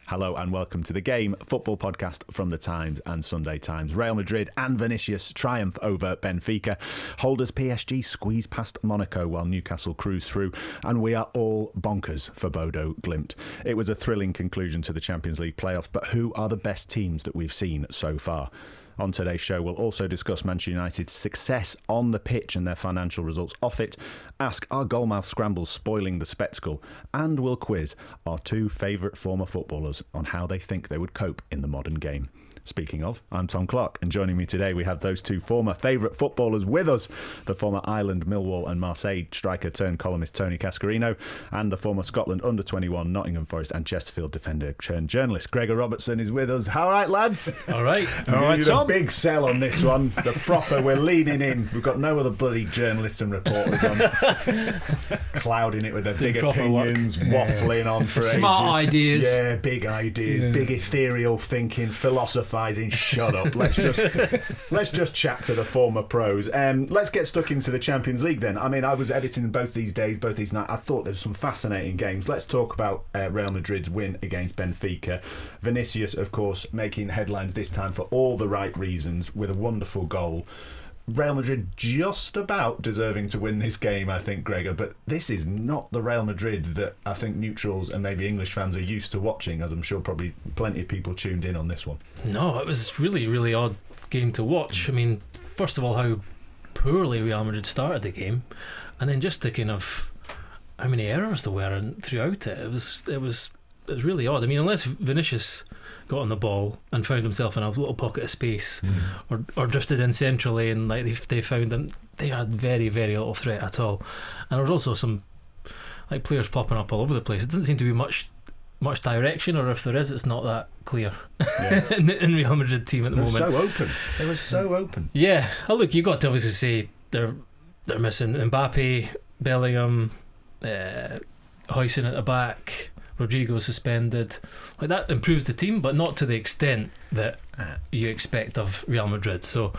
Hello and welcome to The Game, football podcast from The Times and Sunday Times. Real Madrid and Vinicius triumph over Benfica. Holders PSG squeeze past Monaco while Newcastle cruise through. And we are all bonkers for Bode Glimt. It was a thrilling conclusion to the Champions League playoffs, but who are the best teams that we've seen so far? On today's show, we'll also discuss Manchester United's success on the pitch and their financial results off it, ask are goalmouth scrambles spoiling the spectacle, and we'll quiz our two favourite former footballers on how they think they would cope in the modern game. Speaking of, I'm Tom Clarke, and joining me today we have those two former favourite footballers with us, the former Ireland, Millwall and Marseille striker turned columnist Tony Cascarino, and the former Scotland under-21 Nottingham Forest and Chesterfield defender turned journalist Gregor Robertson is with us. All right, lads? All right, Tom. A big sell on this one. The proper, we're leaning in. We've got no other bloody journalists and reporters on clouding it with their big opinions, waffling on for smart ages. Ideas. Yeah, big ideas, big ethereal thinking, philosophising. Shut up. Let's just chat to the former pros. Let's get stuck into the Champions League then. I mean, I was editing both these nights. I thought there were some fascinating games. Let's talk about Real Madrid's win against Benfica. Vinicius, of course, making headlines this time for all the right reasons with a wonderful goal. Real Madrid just about deserving to win this game, I think, Gregor, but this is not the Real Madrid that I think neutrals and maybe English fans are used to watching, as I'm sure probably plenty of people tuned in on this one. No, it was really, really odd game to watch. I mean, first of all, how poorly Real Madrid started the game, and then just the kind of how many errors there were throughout it. It was really odd. I mean, unless Vinicius got on the ball and found himself in a little pocket of space or drifted in centrally and like they found them, they had very, very little threat at all. And there was also some like players popping up all over the place. It doesn't seem to be much direction, or if there is, it's not that clear in Real Madrid team at the moment. They were so open. Yeah. Oh, look, you got to obviously say they're missing Mbappe, Bellingham, Huijsen at the back, Rodrigo suspended. Like that improves the team, but not to the extent that you expect of Real Madrid. So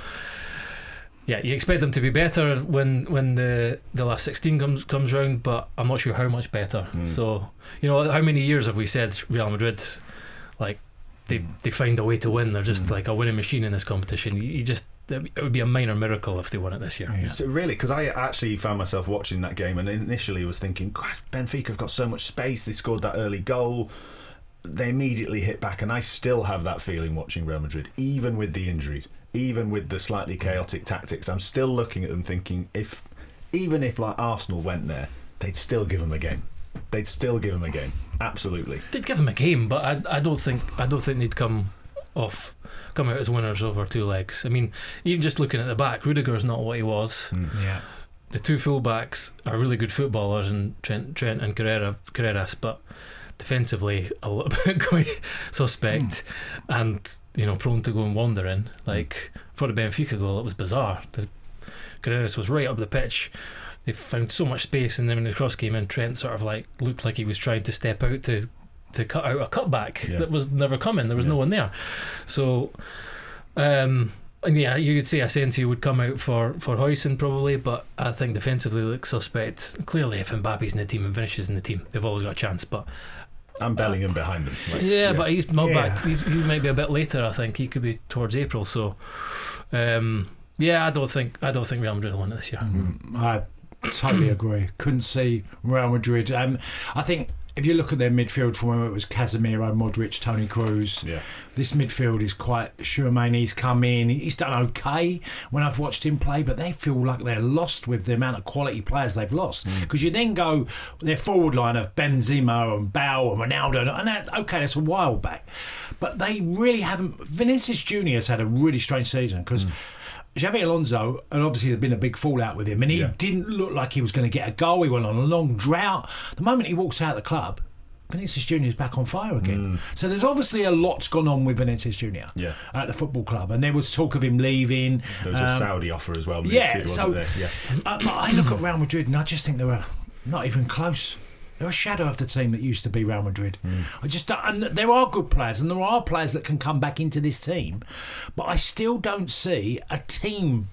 yeah, you expect them to be better when the last 16 comes round, but I'm not sure how much better. So, you know, how many years have we said Real Madrid, like they find a way to win? They're just like a winning machine in this competition. It would be a minor miracle if they won it this year. Yeah. So really, because I actually found myself watching that game and initially was thinking, gosh, Benfica have got so much space. They scored that early goal. They immediately hit back, and I still have that feeling watching Real Madrid, even with the injuries, even with the slightly chaotic tactics. I'm still looking at them thinking, even if like Arsenal went there, they'd still give them a game. Absolutely. They'd give them a game, but I don't think they'd come out as winners over two legs. I mean, even just looking at the back, Rudiger's not what he was. Yeah. The two full-backs are really good footballers, and Trent and Carreras, but defensively a little bit quite suspect and, you know, prone to going wandering. Like for the Benfica goal, it was bizarre. Carreras was right up the pitch. They found so much space, and then when the cross came in, Trent sort of like looked like he was trying to step out to cut out a cutback that was never coming. There was no one there. So and yeah, you could say Asensio would come out for Huijsen probably, but I think defensively looks suspect. Clearly, if Mbappe's in the team and Vinicius in the team, they've always got a chance. But and Bellingham behind them. But he's not back. He might be a bit later. I think he could be towards April. So I don't think Real Madrid will win it this year. I totally agree. Couldn't see Real Madrid. I think if you look at their midfield from when it was Casemiro, Modric, Toni Kroos, this midfield is quite Schumann. He's come in, he's done okay when I've watched him play, but they feel like they're lost with the amount of quality players they've lost. Because you then go their forward line of Benzema and Bale and Ronaldo, and that's a while back, but they really haven't. Vinicius Junior has had a really strange season because Xabi Alonso, and obviously there'd been a big fallout with him, and he didn't look like he was going to get a goal. He went on a long drought. The moment he walks out of the club, Vinicius Junior is back on fire again. So there's obviously a lot's gone on with Vinicius Junior at the football club, and there was talk of him leaving. There was a Saudi offer as well. I look at Real Madrid and I just think they were not even close. They're a shadow of the team that used to be Real Madrid. I just don't, and there are good players, and there are players that can come back into this team, but I still don't see a team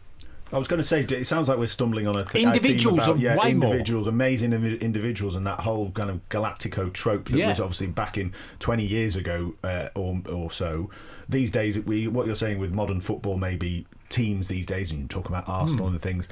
I was going to say, it sounds like we're stumbling on a individuals theme about, way individuals, amazing individuals, and that whole kind of Galactico trope that was obviously back in 20 years ago or so. These days, what you're saying with modern football, maybe teams these days, and you talk about Arsenal and things,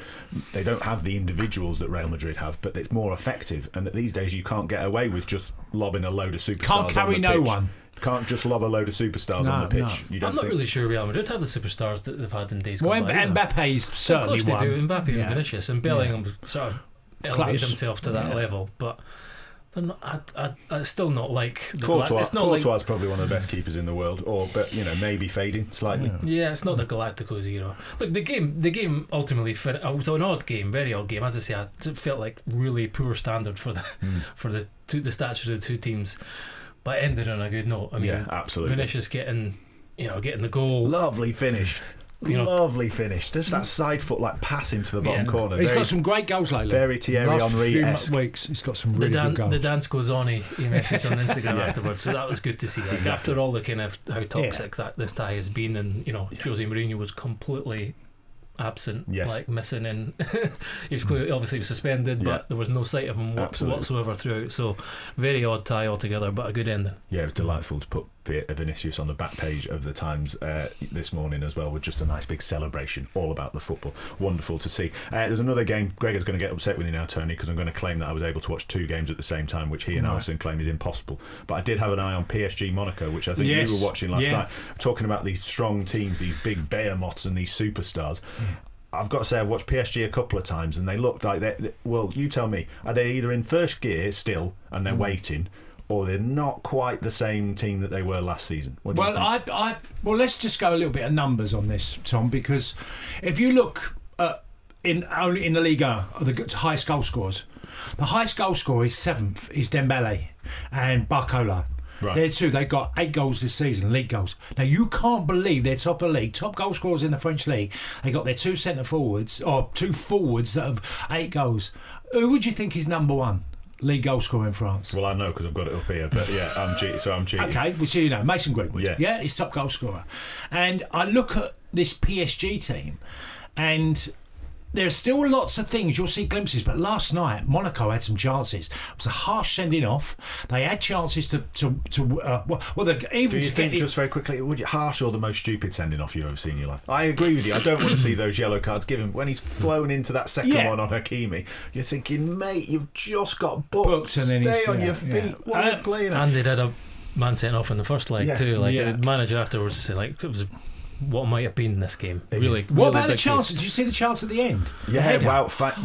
they don't have the individuals that Real Madrid have, but it's more effective. And that these days you can't get away with just lobbing a load of superstars. Can't carry on the no pitch. one. Can't just lob a load of superstars on the pitch. No. I'm not really sure Real Madrid have the superstars that they've had in days gone by. Mbappe's certainly of course one. They do. Mbappe and Vinicius, and Bellingham sort of elevated himself to that level, but they're not. I still not like Courtois. Courtois is probably one of the best keepers in the world, but maybe fading slightly. Yeah, it's not the Galacticos era. Look, the game ultimately it was an odd game, very odd game. As I say, it felt like really poor standard for the stature of the two teams. But it ended on a good note. I mean, absolutely. Vinicius getting the goal. Lovely finish. Lovely finish. Just that side foot pass into the bottom corner. He's got some great goals lately. Very Thierry Henry-esque. Weeks, he's got some really good goals. The dance goes on. He messaged on Instagram afterwards, so that was good to see. After all the kind of how toxic that this tie has been, and Jose Mourinho was completely absent, missing, and he was clearly obviously suspended, but there was no sight of him whatsoever throughout. So very odd tie altogether, but a good ending. Yeah, it was delightful to put Vinicius on the back page of the Times this morning as well, with just a nice big celebration all about the football. Wonderful to see. There's another game. Gregor's going to get upset with you now, Tony, because I'm going to claim that I was able to watch two games at the same time, which he and Alison claim is impossible. But I did have an eye on PSG Monaco, which I think you were watching last night, talking about these strong teams, these big behemoths and these superstars. I've got to say, I've watched PSG a couple of times, and they looked like well, you tell me, are they either in first gear still and they're waiting, or they're not quite the same team that they were last season? Well, let's just go a little bit of numbers on this, Tom, because if you look in the Liga, the highest goal scorers, the highest goal scorer is 7th, is Dembele and Barcola. Right. They're two. They got 8 goals this season, league goals. Now you can't believe they're top of the league, top goal scorers in the French league. They got their 2 centre forwards or 2 forwards that have 8 goals. Who would you think is number 1 league goal scorer in France? Well, I know because I've got it up here, but I'm cheating. Okay, well, so Mason Greenwood. Yeah, he's top goal scorer. And I look at this PSG team, and there's still lots of things, you'll see glimpses, but last night Monaco had some chances. It was a harsh sending off. They had chances to just very quickly, would you harsh or the most stupid sending off you've ever seen in your life? I agree with you. I don't want to see those yellow cards given. When he's flown into that second one on Hakimi, you're thinking, mate, you've just got booked. And then stay on your feet. What are you playing at? And they did a man sent off in the first leg too. The manager afterwards said it was what might have been in this game. Really. What about the chances? Did you see the chance at the end? Yeah, wow, fast.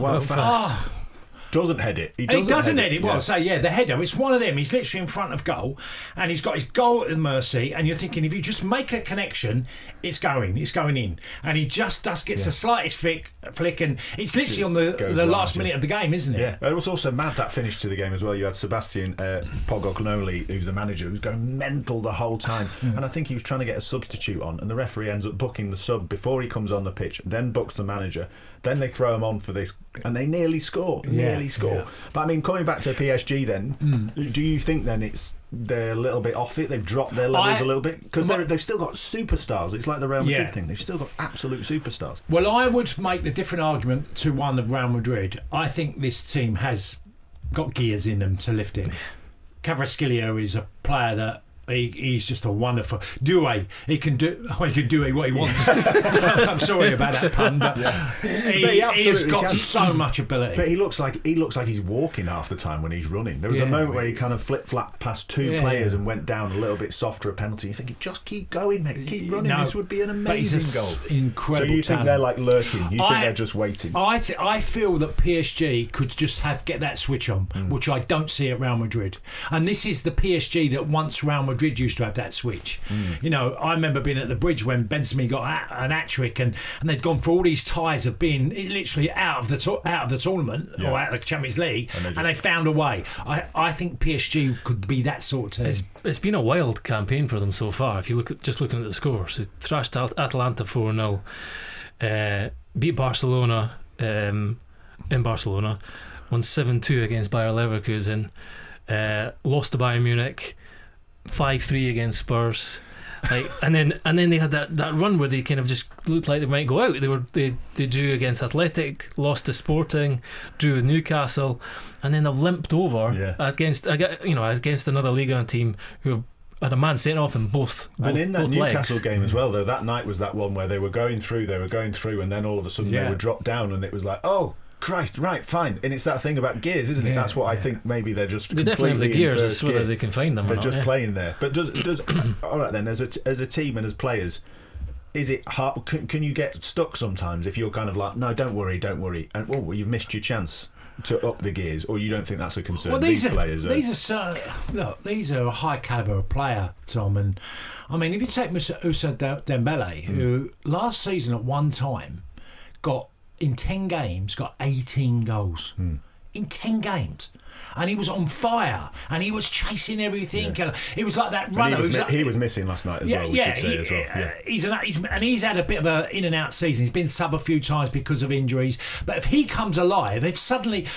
Doesn't head it. He doesn't head it. Well, the header. It's one of them. He's literally in front of goal, and he's got his goal at the mercy. And you're thinking, if you just make a connection, it's going in. And he just gets the slightest flick, and it's literally on the last minute of the game, isn't it? Yeah. It was also mad, that finish to the game as well. You had Sebastian Pogognoli, who's the manager, who's going mental the whole time. And I think he was trying to get a substitute on, and the referee ends up booking the sub before he comes on the pitch, then books the manager. Then they throw him on for this, and they nearly score. Yeah. But I mean, coming back to PSG, then, do you think then they're a little bit off it? They've dropped their levels a little bit because they've still got superstars. It's like the Real Madrid thing. They've still got absolute superstars. Well, I would make the different argument to one of Real Madrid. I think this team has got gears in them to lift it. Kvaratskhelia is a player that. He's just a wonderful Doué. He can do what he wants. I'm sorry about that pun, but he's got so much ability. But he looks like he's walking half the time when he's running. There was a moment where he kind of flip-flapped past 2 players and went down a little bit softer a penalty. You think, just keep going, mate. Keep running. This would be an amazing goal. Incredible. So you think they're like lurking? You think they're just waiting? I feel that PSG could just get that switch on, which I don't see at Real Madrid. And this is the PSG that once Real Madrid used to have that switch. I remember being at the bridge when Benzema got an hat-trick, and they'd gone for all these ties of being literally out of the tournament or out of the Champions League, and they found a way. I think PSG could be that sort of team. It's been a wild campaign for them so far. If you looking at the scores, they thrashed Atalanta 4-0, beat Barcelona in Barcelona, won 7-2 against Bayer Leverkusen, lost to Bayern Munich, 5-3 against Spurs, Like, and then they had that run where they kind of just looked like they might go out. They drew against Athletic, lost to Sporting, drew with Newcastle, and then they've limped over against another Ligue 1 team who have had a man sent off in both and in that both Newcastle legs. game as well, though, that night was that one where they were going through, and then all of a sudden they were dropped down, and it was like, oh Christ, right, fine. And it's that thing about gears, isn't it? That's what I think. Maybe they're just they definitely have the gears. It's whether they can find them. They're or not, just playing there. But does all right then? As a team and as players, is it hard? Can you get stuck sometimes if you're kind of like, no, don't worry, and well, you've missed your chance to up the gears, or you don't think that's a concern? Well, these are a high calibre player, Tom, and I mean, if you take Moussa Dembele, who last season at one time got in 10 games got 18 goals. In 10 games, and he was on fire, and he was chasing everything. It was like that runner. He was missing last night as well. He's had a bit of an in and out season. He's been sub a few times because of injuries. But if he comes alive,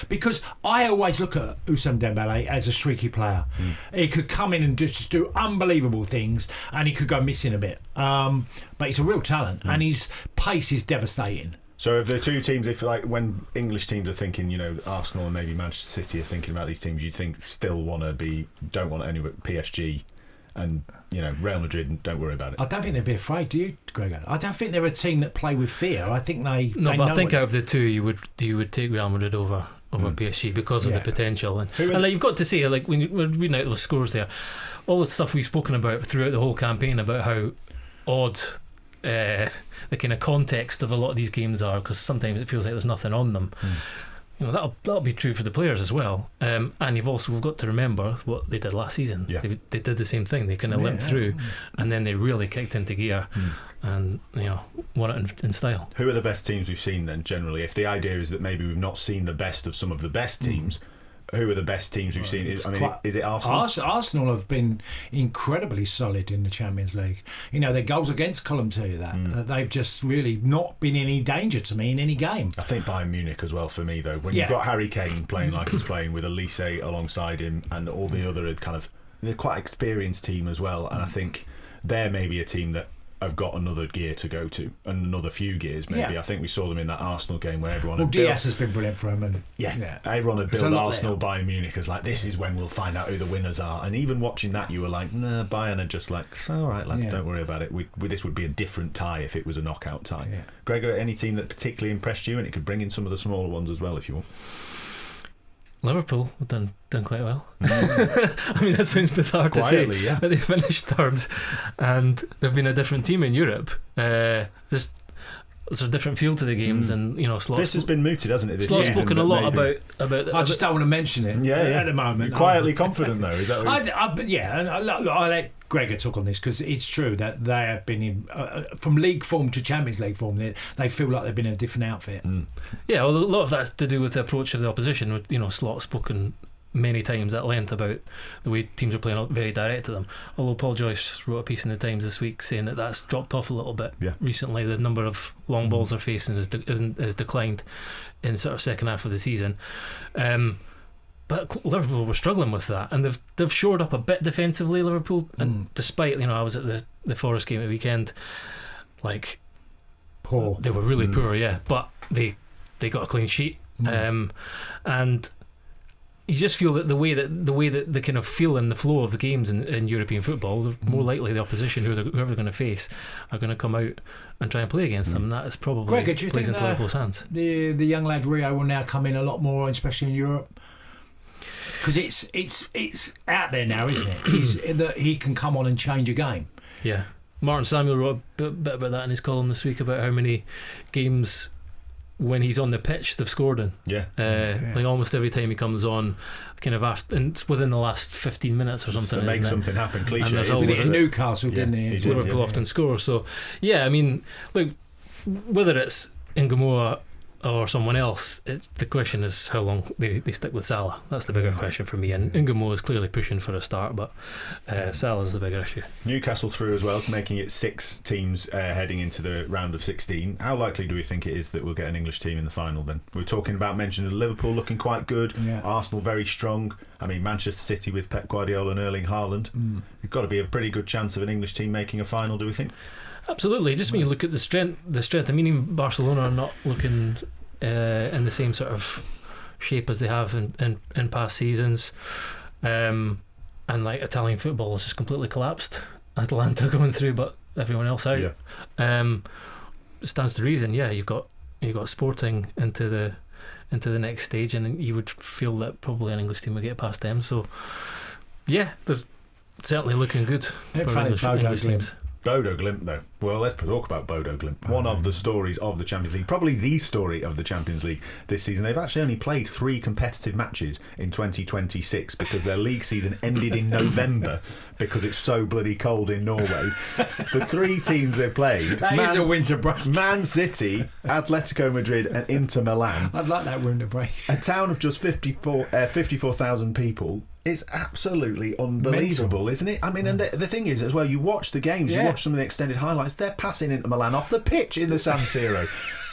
because I always look at Ousmane Dembele as a streaky player. He could come in and just do unbelievable things, and he could go missing a bit. But he's a real talent, and his pace is devastating. So if the two teams, when English teams are thinking, Arsenal and maybe Manchester City are thinking about these teams, you'd think don't want any PSG, and Real Madrid, don't worry about it. I don't think they'd be afraid, do you, Gregor? I don't think they're a team that play with fear. I think they. No, but I think out of the two, you would take Real Madrid over PSG because of the potential, and you've got to say, like when we're reading out those scores there, all the stuff we've spoken about throughout the whole campaign about how odd. The kind of context of a lot of these games are, because sometimes it feels like there's nothing on them. That'll be true for the players as well. And we've got to remember what they did last season. They did the same thing. They kind of limped through, and then they really kicked into gear and won it in style. Who are the best teams we've seen then? Generally, if the idea is that maybe we've not seen the best of some of the best teams. Who are the best teams we've seen? Is it Arsenal? Arsenal have been incredibly solid in the Champions League. Their goals against column tell you that. They've just really not been in any danger to me in any game. I think Bayern Munich as well for me, though. When you've got Harry Kane playing like he's playing with Elise alongside him, and all the other they're quite experienced team as well. And I think they're maybe a team that have got another gear to go to, and another few gears maybe. I think we saw them in that Arsenal game where everyone Diaz has been brilliant for him, and everyone had built Arsenal Bayern Munich as like, this is when we'll find out who the winners are, and even watching that you were like, nah, Bayern are just like, it's all right lads, don't worry about it. This would be a different tie if it was a knockout tie. Gregor, any team that particularly impressed you? And it could bring in some of the smaller ones as well if you want. Liverpool have done quite well. I mean, that sounds bizarre to say, but they finished third, and they've been a different team in Europe. There's a different feel to the games, and this has been mooted, hasn't it? Slot's spoken a lot about. I just don't want to mention it. At the moment, you're quietly confident though. Is that what I let Gregor talk on this, because it's true that they have been in from league form to Champions League form. They feel like they've been in a different outfit. Yeah, well, a lot of that's to do with the approach of the opposition. With Slot spoken many times at length about the way teams are playing very direct to them. Although Paul Joyce wrote a piece in the Times this week saying that that's dropped off a little bit recently. The number of long balls they're facing has declined in sort of second half of the season. But Liverpool were struggling with that, and they've shored up a bit defensively, Liverpool. And despite I was at the Forest game at the weekend, poor. They were really poor, but they got a clean sheet, and you just feel that the way that they kind of feel in the flow of the games in European football, they're more likely the opposition, whoever they're going to face, are going to come out and try and play against them. And that is probably Gregor, do you plays think into Liverpool's hands. The young lad Rio will now come in a lot more, especially in Europe, because it's out there now, isn't it? That he can come on and change a game. Yeah, Martin Samuel wrote a bit about that in his column this week about how many games when he's on the pitch they've scored in. Like almost every time he comes on, kind of after, and it's within the last 15 minutes or something. To make something happen, cliche. Isn't it in Newcastle, didn't he? Liverpool often score. So I mean, whether it's in Gamoa or someone else. The question is how long they stick with Salah. That's the bigger question for me. And Ngamo is clearly pushing for a start, but Salah's the bigger issue. Newcastle through as well, making it 6 teams heading into the round of 16. How likely do we think it is that we'll get an English team in the final then? We're talking about mentioning Liverpool looking quite good, Arsenal very strong. I mean, Manchester City with Pep Guardiola and Erling Haaland. You've got to be a pretty good chance of an English team making a final, do we think? Absolutely. Just when you look at the strength. I mean, even Barcelona are not looking in the same sort of shape as they have in past seasons, and like Italian football has just completely collapsed. Atalanta going through, but everyone else out. Stands to reason. You've got Sporting into the next stage, and you would feel that probably an English team would get past them. So they're certainly looking good for English teams. Bode Glimt, though. Well, let's talk about Bode Glimt. One of the stories of the Champions League, probably the story of the Champions League this season. They've actually only played 3 competitive matches in 2026 because their league season ended in November because it's so bloody cold in Norway. The 3 teams they played... That is a winter break. Man City, Atletico Madrid and Inter Milan. I'd like that winter break. A town of just 54,000 people. It's absolutely unbelievable, isn't it? I mean, and the thing is, as well, you watch the games, you watch some of the extended highlights, they're passing Inter Milan off the pitch in the San Siro.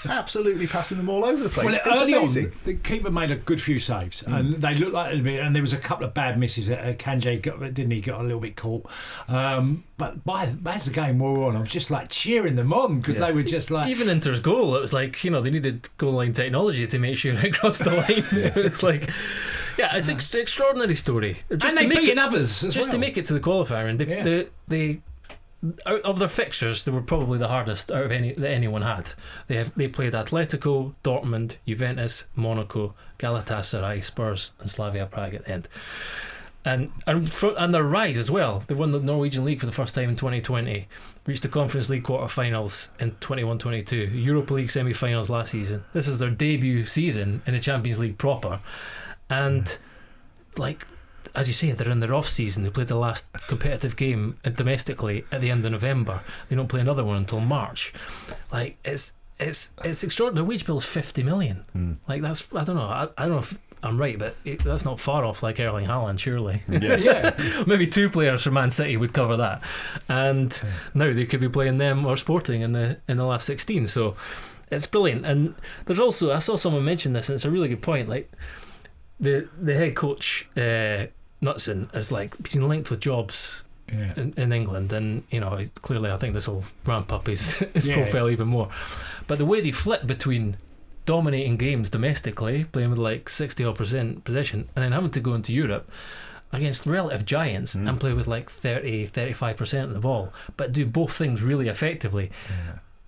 Absolutely passing them all over the place. Well, early on, the keeper made a good few saves, and they looked like a bit. And there was a couple of bad misses. Kanji got a little bit caught. But as the game wore on, I was just like cheering them on because they were just like. Even Inter's goal, it was like they needed goal line technology to make sure it crossed the line. It was like. Yeah, it's an extraordinary story. Just and they beat others as just to make it to the qualifier, and they out of their fixtures, they were probably the hardest out of any that anyone had. They played Atletico, Dortmund, Juventus, Monaco, Galatasaray, Spurs, and Slavia Prague at the end. And their rise as well. They won the Norwegian League for the first time in 2020, reached the Conference League quarter-finals in 21-22, Europa League semi-finals last season. This is their debut season in the Champions League proper. And as you say, they're in their off season. They played the last competitive game domestically at the end of November. They don't play another one until March. It's extraordinary. Their wage bill is 50 million. That's, I don't know. I don't know if I'm right, but that's not far off like Erling Haaland, surely. Maybe 2 players from Man City would cover that. And now they could be playing them or Sporting in the last 16. So it's brilliant. And there's also, I saw someone mention this, and it's a really good point. The head coach Knutson has been linked with jobs in England, and clearly I think this will ramp up his profile even more. But the way they flip between dominating games domestically, playing with 60% possession, and then having to go into Europe against relative giants and play with 30-35% of the ball, but do both things really effectively.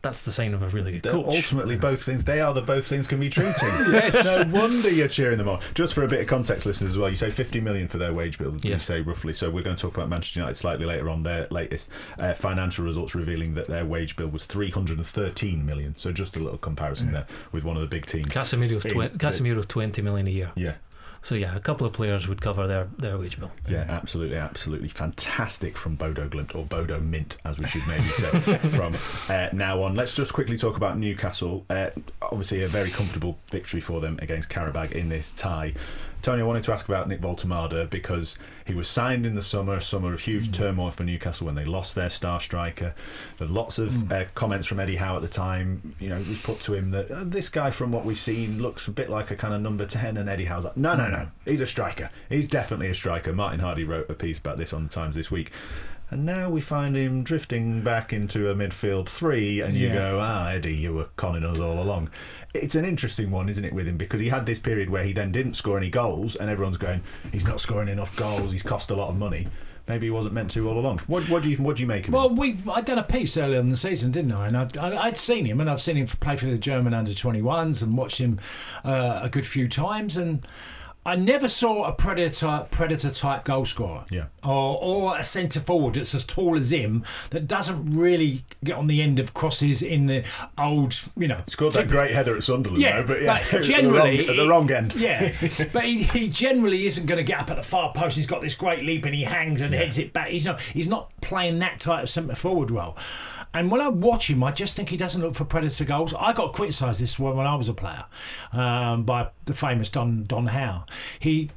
That's the sign of a really good coach. Ultimately, both things. They are the both things can be true to. Yes. No wonder you're cheering them on. Just for a bit of context, listeners, as well, you say 50 million for their wage bill, you say roughly. So we're going to talk about Manchester United slightly later on. Their latest financial results revealing that their wage bill was 313 million. So just a little comparison there with one of the big teams. Casemiro's 20 million a year. Yeah. So a couple of players would cover their wage bill. Yeah, absolutely fantastic from Bode Glimt, or Bodo Mint, as we should maybe say from now on. Let's just quickly talk about Newcastle. Obviously, a very comfortable victory for them against Karabag in this tie. Tony, I wanted to ask about Nick Woltemade because he was signed in the summer of huge turmoil for Newcastle when they lost their star striker. There were lots of comments from Eddie Howe at the time. It was put to him that this guy, from what we've seen, looks a bit like a kind of number 10, and Eddie Howe's like, no, he's a striker. He's definitely a striker. Martin Hardy wrote a piece about this on the Times this week. And now we find him drifting back into a midfield 3, and you go, Eddie, you were conning us all along. It's an interesting one, isn't it, with him, because he had this period where he then didn't score any goals, and everyone's going, he's not scoring enough goals, he's cost a lot of money. Maybe he wasn't meant to all along. What do you make of him? Well, I'd done a piece earlier in the season, didn't I? And I'd seen him, and I've seen him play for the German under-21s and watched him a good few times, and I never saw a predator type goal scorer, or a centre forward that's as tall as him that doesn't really get on the end of crosses in the old, Scored that great header at Sunderland, but generally at the wrong end. But he generally isn't going to get up at the far post. He's got this great leap and he hangs and heads it back. He's not playing that type of centre forward role. And when I watch him, I just think he doesn't look for predator goals. I got criticised this one when I was a player by the famous Don Howe. He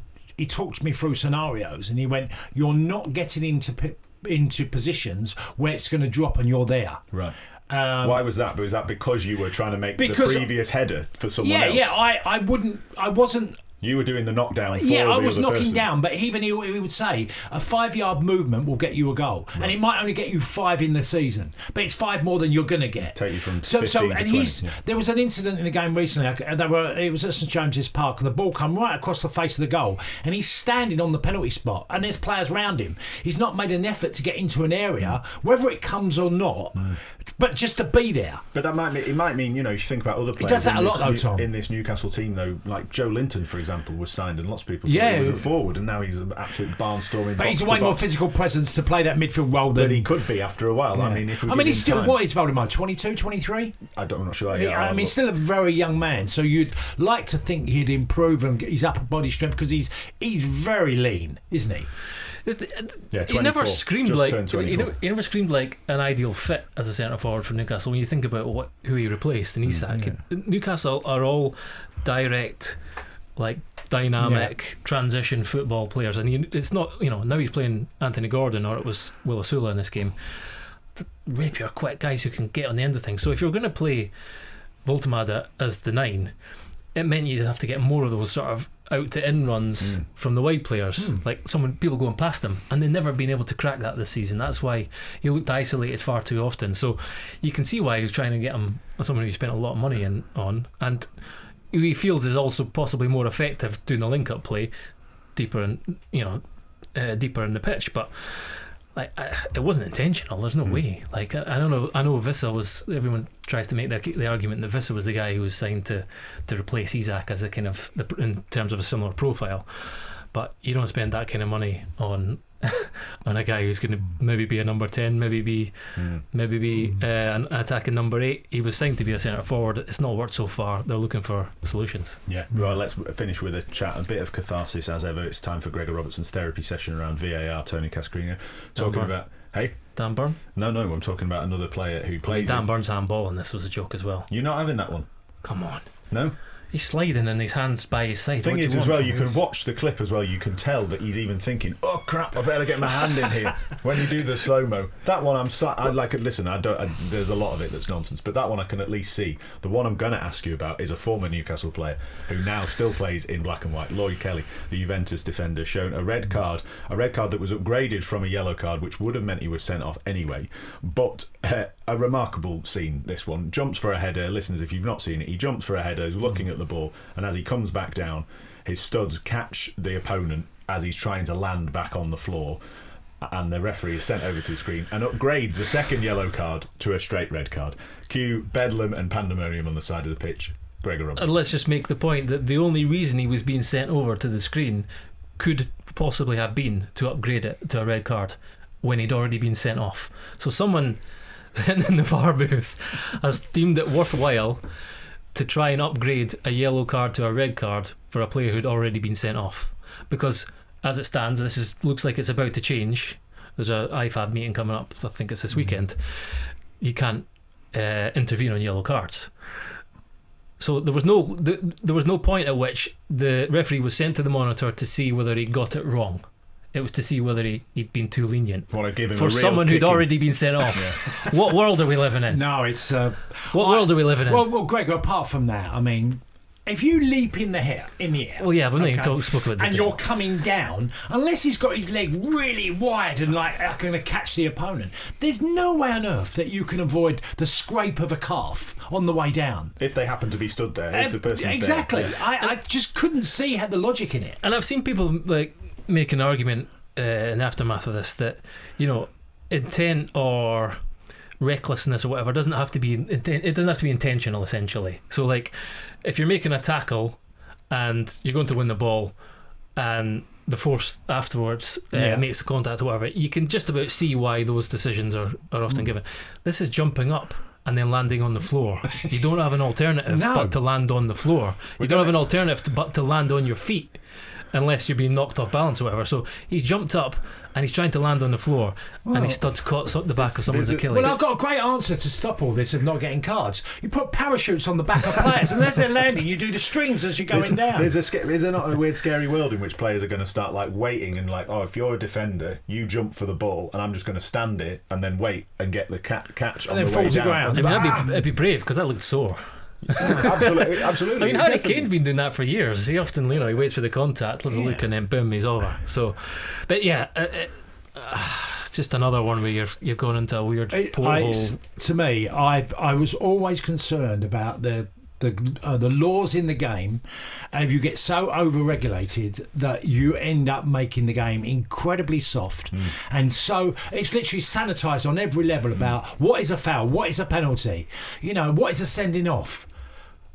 talked me through scenarios, and he went, "You're not getting into positions where it's going to drop and you're there." Right. Why was that? Was that because you were trying to make the previous header for someone else? Yeah. I wasn't. You were doing the knockdown for I was the other knocking person. down, but even he would say a 5-yard movement will get you a goal, and it might only get you 5 in the season, but it's 5 more than you're going to get. Take you from 15 to 20. There was an incident in the game recently. It was at St James's Park, and the ball come right across the face of the goal, and he's standing on the penalty spot, and there's players round him. He's not made an effort to get into an area, whether it comes or not, but just to be there. But that might mean, if you think about other players. He does that a lot, though, Tom. In this Newcastle team, though, like Joe Linton, for example, was signed, and lots of people thought he was a forward, and now he's an absolute barnstorming. But he's a way more physical presence to play that midfield role than he could be after a while. Yeah. He's still time. What is Voldemort? 22, 23? I'm not sure. He's still a very young man, so you'd like to think he'd improve and get his upper body strength, because he's very lean, isn't he? He never screamed like he never screamed like an ideal fit as a centre forward for Newcastle. When you think about who he replaced in Isak, Newcastle are all direct, like dynamic transition football players, and it's not now he's playing Anthony Gordon, or it was Will Osula in this game. Rapier, quick guys who can get on the end of things. So if you're going to play Voltemade as the 9, it meant you'd have to get more of those sort of out to in runs from the wide players, like people going past him, and they've never been able to crack that this season. That's why he looked isolated far too often. So you can see why he was trying to get him someone who spent a lot of money on, and who he feels is also possibly more effective doing the link-up play deeper in the pitch. But it wasn't intentional. There's no way. Like I know Vissa was. Everyone tries to make the argument that Vissa was the guy who was signed to replace Isak as a kind of in terms of a similar profile. But you don't spend that kind of money on a guy who's going to maybe be a number 10, maybe be an attacking number 8. He was signed to be a centre forward. It's not worked so far. They're looking for solutions. Yeah. Right. Let's finish with a chat. A bit of catharsis as ever. It's time for Gregor Robertson's therapy session around VAR. Tony Cascarino talking about. Hey. Dan Burn? No. I'm talking about another player who plays. Dan Burn's handball, and this was a joke as well. You're not having that one. Come on. No. He's sliding and his hands by his side. The thing is, as well, you can watch the clip as well. You can tell that he's even thinking, "Oh crap, I better get my hand in here." When you do the slow mo, that one listen. There's a lot of it that's nonsense, but that one I can at least see. The one I'm going to ask you about is a former Newcastle player who now still plays in black and white. Lloyd Kelly, the Juventus defender, shown a red card that was upgraded from a yellow card, which would have meant he was sent off anyway. But a remarkable scene. This one jumps for a header. Listeners, if you've not seen it, he jumps for a header. He's looking at the ball, and as he comes back down, his studs catch the opponent as he's trying to land back on the floor, and the referee is sent over to the screen and upgrades a second yellow card to a straight red card. Cue bedlam and pandemonium on the side of the pitch. Gregor Robertson. And let's just make the point that the only reason he was being sent over to the screen could possibly have been to upgrade it to a red card when he'd already been sent off. So someone in the VAR booth has deemed it worthwhile to try and upgrade a yellow card to a red card for a player who'd already been sent off, because as it stands, looks like it's about to change. There's a IFAB meeting coming up, I think it's this weekend. You can't intervene on yellow cards. So there was no point at which the referee was sent to the monitor to see whether he got it wrong. It was to see whether he'd been too lenient for someone who'd already been sent off. Yeah. What world are we living in? No, it's what world are we living in? Well, Gregor, apart from that, I mean, if you leap in the air, well, yeah, but then you spoke about this, and you're coming down, unless he's got his leg really wide and like going to catch the opponent, there's no way on earth that you can avoid the scrape of a calf on the way down. If they happen to be stood there, if the person's exactly. there. I just couldn't see the logic in it. And I've seen people make an argument in the aftermath of this that intent or recklessness or whatever doesn't have to be intentional, essentially. So like if you're making a tackle and you're going to win the ball and the force afterwards makes the contact or whatever, you can just about see why those decisions are often given. This is jumping up and then landing on the floor. You don't have an alternative but to land on the floor. You don't have an alternative but to land on your feet. unless you're being knocked off balance or whatever. So he's jumped up and he's trying to land on the floor, and his stud's caught the back of someone's Achilles. Well, I've got a great answer to stop all this of not getting cards. You put parachutes on the back of players, and as they're landing, you do the strings as you're going down. Is there not a weird, scary world in which players are going to start like waiting and like, if you're a defender, you jump for the ball, and I'm just going to stand it and then wait and get the catch on and the then way fall to down. ground. I mean, it'd be brave because that looked sore. Absolutely. I mean, Harry Kane's been doing that for years. He often, he waits for the contact, does a look, and then boom, he's over. So, but yeah, just another one where you're going into a weird porthole. To me, I was always concerned about the laws in the game, and if you get so over-regulated that you end up making the game incredibly soft, and so it's literally sanitised on every level about what is a foul, what is a penalty, what is a sending off.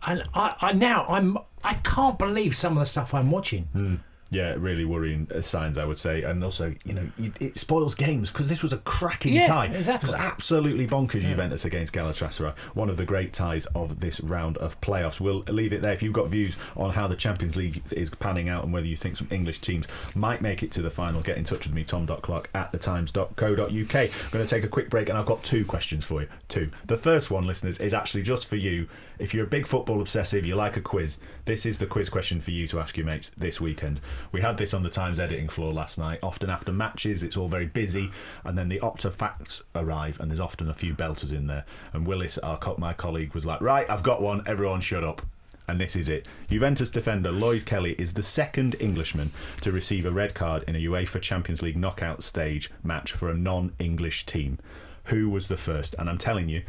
And I can't believe some of the stuff I'm watching. Yeah, really worrying signs, I would say. And also, it spoils games because this was a cracking tie. Exactly. It was absolutely bonkers, Juventus against Galatasaray. One of the great ties of this round of playoffs. We'll leave it there. If you've got views on how the Champions League is panning out and whether you think some English teams might make it to the final, get in touch with me, tom.clarke@thetimes.co.uk. I'm going to take a quick break, and I've got 2 questions for you. 2. The first one, listeners, is actually just for you. If you're a big football obsessive, you like a quiz, this is the quiz question for you to ask your mates this weekend. We had this on the Times editing floor last night. Often after matches, it's all very busy, and then the Opta facts arrive, and there's often a few belters in there. And Willis, my colleague, was like, right, I've got one, everyone shut up. And this is it. Juventus defender Lloyd Kelly is the second Englishman to receive a red card in a UEFA Champions League knockout stage match for a non-English team. Who was the first? And I'm telling you,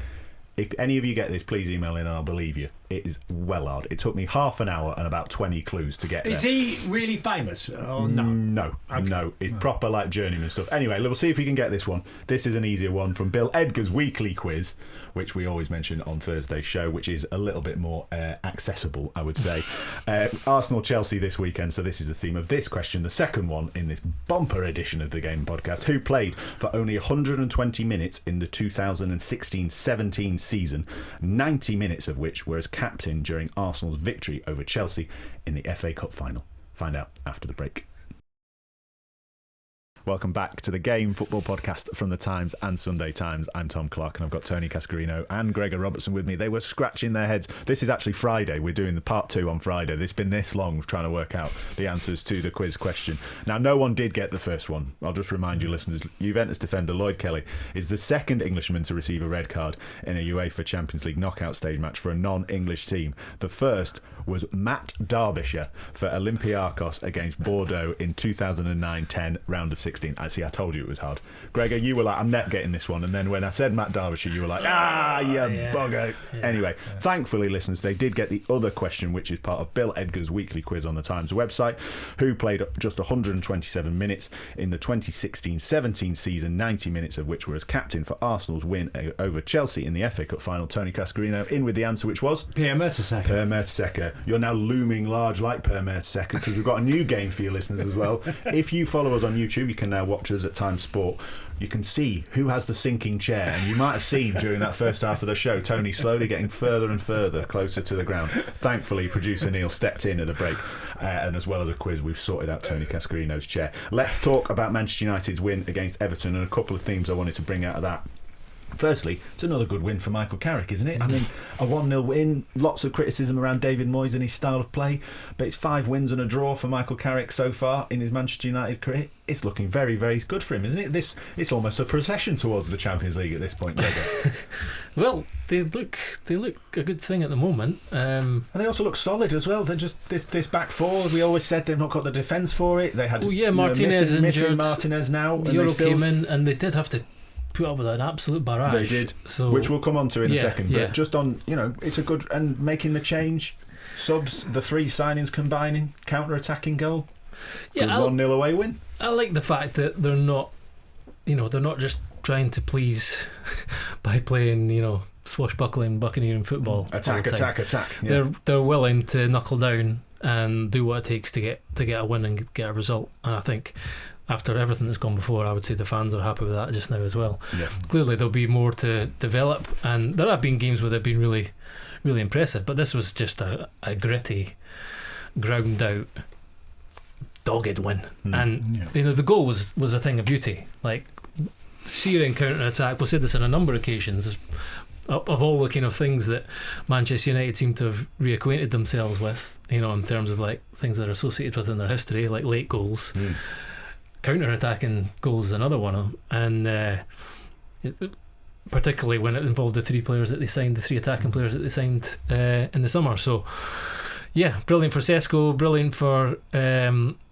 if any of you get this, please email in and I'll believe you. It is well hard. It took me half an hour and about 20 clues to get there. Is he really famous? Oh, no. No. It's proper like journeyman stuff. Anyway, we'll see if we can get this one. This is an easier one from Bill Edgar's weekly quiz, which we always mention on Thursday's show, which is a little bit more accessible, I would say. Arsenal-Chelsea this weekend, so this is the theme of this question. The second one in this bumper edition of the Game Podcast. Who played for only 120 minutes in the 2016-17 season, 90 minutes of which were as captain during Arsenal's victory over Chelsea in the FA Cup final? Find out after the break. Welcome back to the Game Football Podcast from the Times and Sunday Times. I'm Tom Clarke, and I've got Tony Cascarino and Gregor Robertson with me. They were scratching their heads. This is actually Friday. We're doing the part 2 on Friday. It's been this long trying to work out the answers to the quiz question. Now, no one did get the first one. I'll just remind you, listeners, Juventus defender Lloyd Kelly is the second Englishman to receive a red card in a UEFA Champions League knockout stage match for a non-English team. The first was Matt Derbyshire for Olympiacos against Bordeaux in 2009-10 round of 16. I told you it was hard. Gregor, you were like, I'm not getting this one. And then when I said Matt Derbyshire, you were like, bugger. Anyway, thankfully, listeners, they did get the other question, which is part of Bill Edgar's weekly quiz on the Times website. Who played just 127 minutes in the 2016-17 season, 90 minutes of which were as captain for Arsenal's win over Chelsea in the FA Cup final? Tony Cascarino in with the answer, which was Pierre Mertesacker. You're now looming large like Per Mertesacker, because we've got a new game for your listeners as well. If you follow us on YouTube, you can now watch us at Times Sport. You can see who has the sinking chair, and you might have seen during that first half of the show Tony slowly getting further and further closer to the ground. Thankfully, producer Neil stepped in at the break, and as well as a quiz, we've sorted out Tony Cascarino's chair. Let's talk about Manchester United's win against Everton, and a couple of themes I wanted to bring out of that. Firstly, it's another good win for Michael Carrick, isn't it? I mean, a 1-0 win, lots of criticism around David Moyes and his style of play, but it's 5 wins and a draw for Michael Carrick so far in his Manchester United career. It's looking very, very good for him, isn't it? It's almost a procession towards the Champions League at this point, Gregor. Well, they look a good thing at the moment. And they also look solid as well. They're just this back four. We always said they've not got the defence for it. They had Martinez missing Martinez now. Euro came in, and they did have to put up with an absolute barrage. They did, which we'll come on to in a second. But just on, it's a good, and making the change, subs, the 3 signings combining, counter-attacking goal. Good 1-0 away win. I like the fact that they're not just trying to please by playing, swashbuckling, buccaneering football. Attack. Yeah. They're willing to knuckle down and do what it takes to get a win and get a result. And I think after everything that's gone before, I would say the fans are happy with that just now as well. Yeah. Clearly there'll be more to develop, and there have been games where they've been really, really impressive, but this was just a gritty, ground out, dogged win. And the goal was a thing of beauty. Like, searing counter-attack, we've said this on a number of occasions, of all the kind of things that Manchester United seem to have reacquainted themselves with, in terms of like things that are associated with in their history, like late goals. Counter-attacking goals is another one of them, and particularly when it involved the three attacking players that they signed in the summer. So yeah, brilliant for Sesko, brilliant for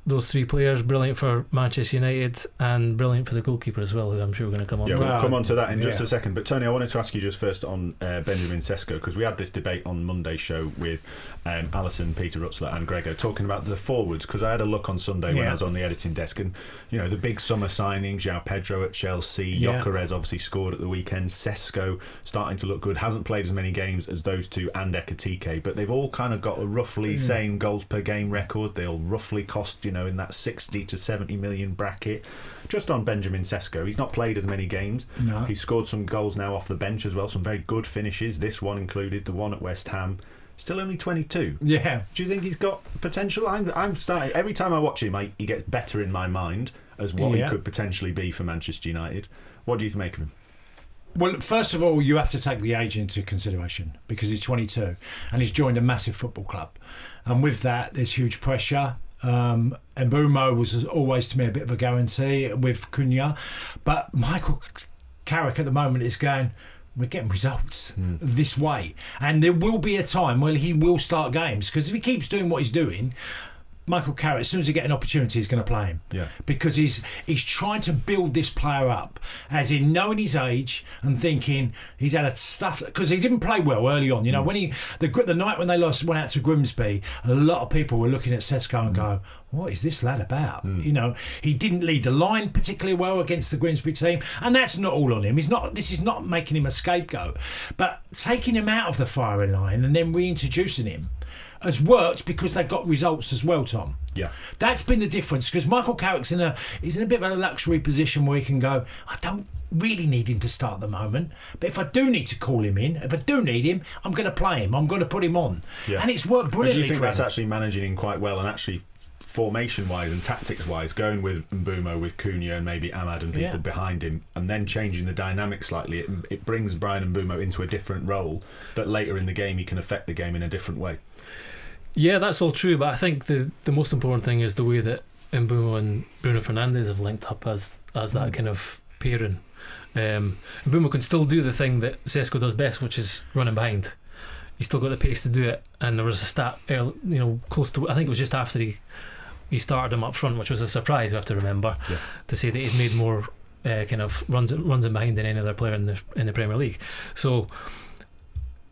those three players, brilliant for Manchester United, and brilliant for the goalkeeper as well, who I'm sure we're going to come on to. We'll come on to that in just a second. But Tony, I wanted to ask you just first on Benjamin Sesko, because we had this debate on Monday's show with Alison, Peter Rutzler and Gregor talking about the forwards, because I had a look on Sunday when I was on the editing desk, and the big summer signings, João Pedro at Chelsea, Gyökeres obviously scored at the weekend, Sesko starting to look good, hasn't played as many games as those two and Ekitike, but they've all kind of got a roughly same goals per game record. They'll roughly cost in that 60 to 70 million bracket. Just on Benjamin Sesko, he's not played as many games. He's scored some goals now off the bench as well, some very good finishes, this one included, the one at West Ham. Still only 22. Yeah. Do you think he's got potential? I'm starting, every time I watch him, he gets better in my mind as what he could potentially be for Manchester United. What do you make of him? Well, first of all, you have to take the age into consideration, because he's 22 and he's joined a massive football club, and with that there's huge pressure. Mbeumo was always to me a bit of a guarantee with Cunha, but Michael Carrick at the moment is going, we're getting results this way, and there will be a time where he will start games, because if he keeps doing what he's doing, Michael Carrick, as soon as he gets an opportunity, he's going to play him. Yeah. Because he's trying to build this player up, as in knowing his age and thinking he's had a stuff, because he didn't play well early on. When the night when they went out to Grimsby, a lot of people were looking at Sesko and go, what is this lad about? He didn't lead the line particularly well against the Grimsby team, and that's not all on him. This is not making him a scapegoat, but taking him out of the firing line and then reintroducing him has worked, because they got results as well, Tom. Yeah, that's been the difference, because Michael Carrick's he's in a bit of a luxury position where he can go, I don't really need him to start at the moment, but if I do need to call him in, if I do need him, I'm going to play him, I'm going to put him on. And it's worked brilliantly. Do you think that's actually managing him quite well, and actually formation-wise and tactics-wise, going with Mbeumo, with Cunha and maybe Ahmad and people behind him, and then changing the dynamic slightly, it brings Brian Mbeumo into a different role that later in the game he can affect the game in a different way? Yeah, that's all true, but I think the most important thing is the way that Mbeumo and Bruno Fernandes have linked up as that kind of pairing. Mbeumo can still do the thing that Sesko does best, which is running behind. He's still got the pace to do it, and there was a stat close to, I think it was just after he started him up front, which was a surprise, you have to remember, to say that he's made more kind of runs in behind than any other player in the Premier League. So,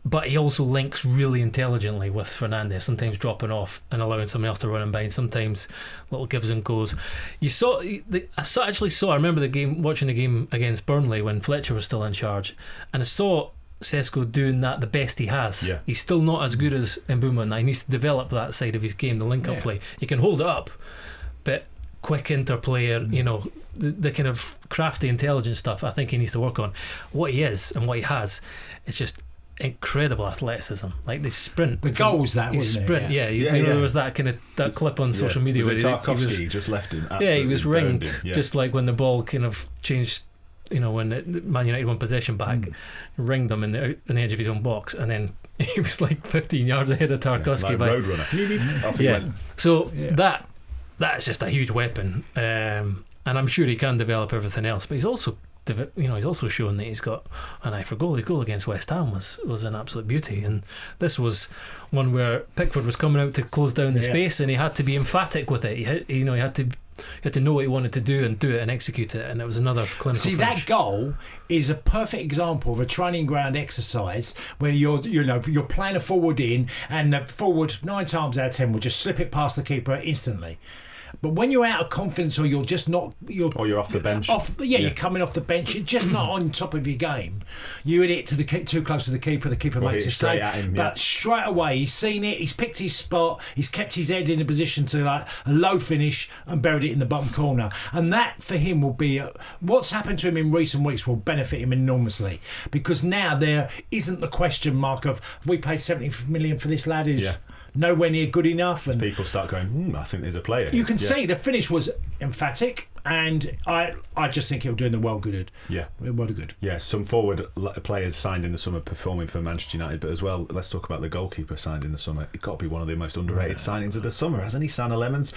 but he also links really intelligently with Fernandes, sometimes dropping off and allowing someone else to run him behind, sometimes little gives and goes. I remember watching the game against Burnley when Fletcher was still in charge, and I saw Sesko doing that the best he has. He's still not as good as Mbeumo, and he needs to develop that side of his game, the link-up play. He can hold it up, but quick interplay, the kind of crafty, intelligent stuff, I think he needs to work on. What he is and what he has, it's just incredible athleticism. Like the sprint, the goal was that, wasn't sprint, it? There was that kind of that clip on social media where Tarkowski just left him. He was ringed, just like when the ball kind of changed. When Man United won possession back, ringed them in the edge of his own box, and then he was like 15 yards ahead of Tarkowski. Like roadrunner. Off he went. So that's just a huge weapon, and I'm sure he can develop everything else. But he's also shown that he's got an eye for goal. His goal against West Ham was an absolute beauty, and this was one where Pickford was coming out to close down the space, and he had to be emphatic with it. He had to know what he wanted to do and execute it, and it was another clinical finish. That goal is a perfect example of a training ground exercise where you're playing a forward in, and the forward 9 times out of 10 will just slip it past the keeper instantly. But when you're out of confidence, or you're just not, or you're off the bench, you're coming off the bench, you're just not on top of your game. You hit it too close to the keeper makes a save. But straight away, he's seen it, he's picked his spot, he's kept his head in a position to like a low finish and buried it in the bottom corner. And that for him will be what's happened to him in recent weeks will benefit him enormously, because now there isn't the question mark of, have we paid 70 million for this lad? nowhere near good enough. And people start going, I think there's a player here. You can see the finish was emphatic, and I just think it'll do the world good. Yeah. World good. Yeah, some forward players signed in the summer performing for Manchester United, but as well, let's talk about the goalkeeper signed in the summer. It's got to be one of the most underrated signings of the summer, hasn't he? Senne Lammens,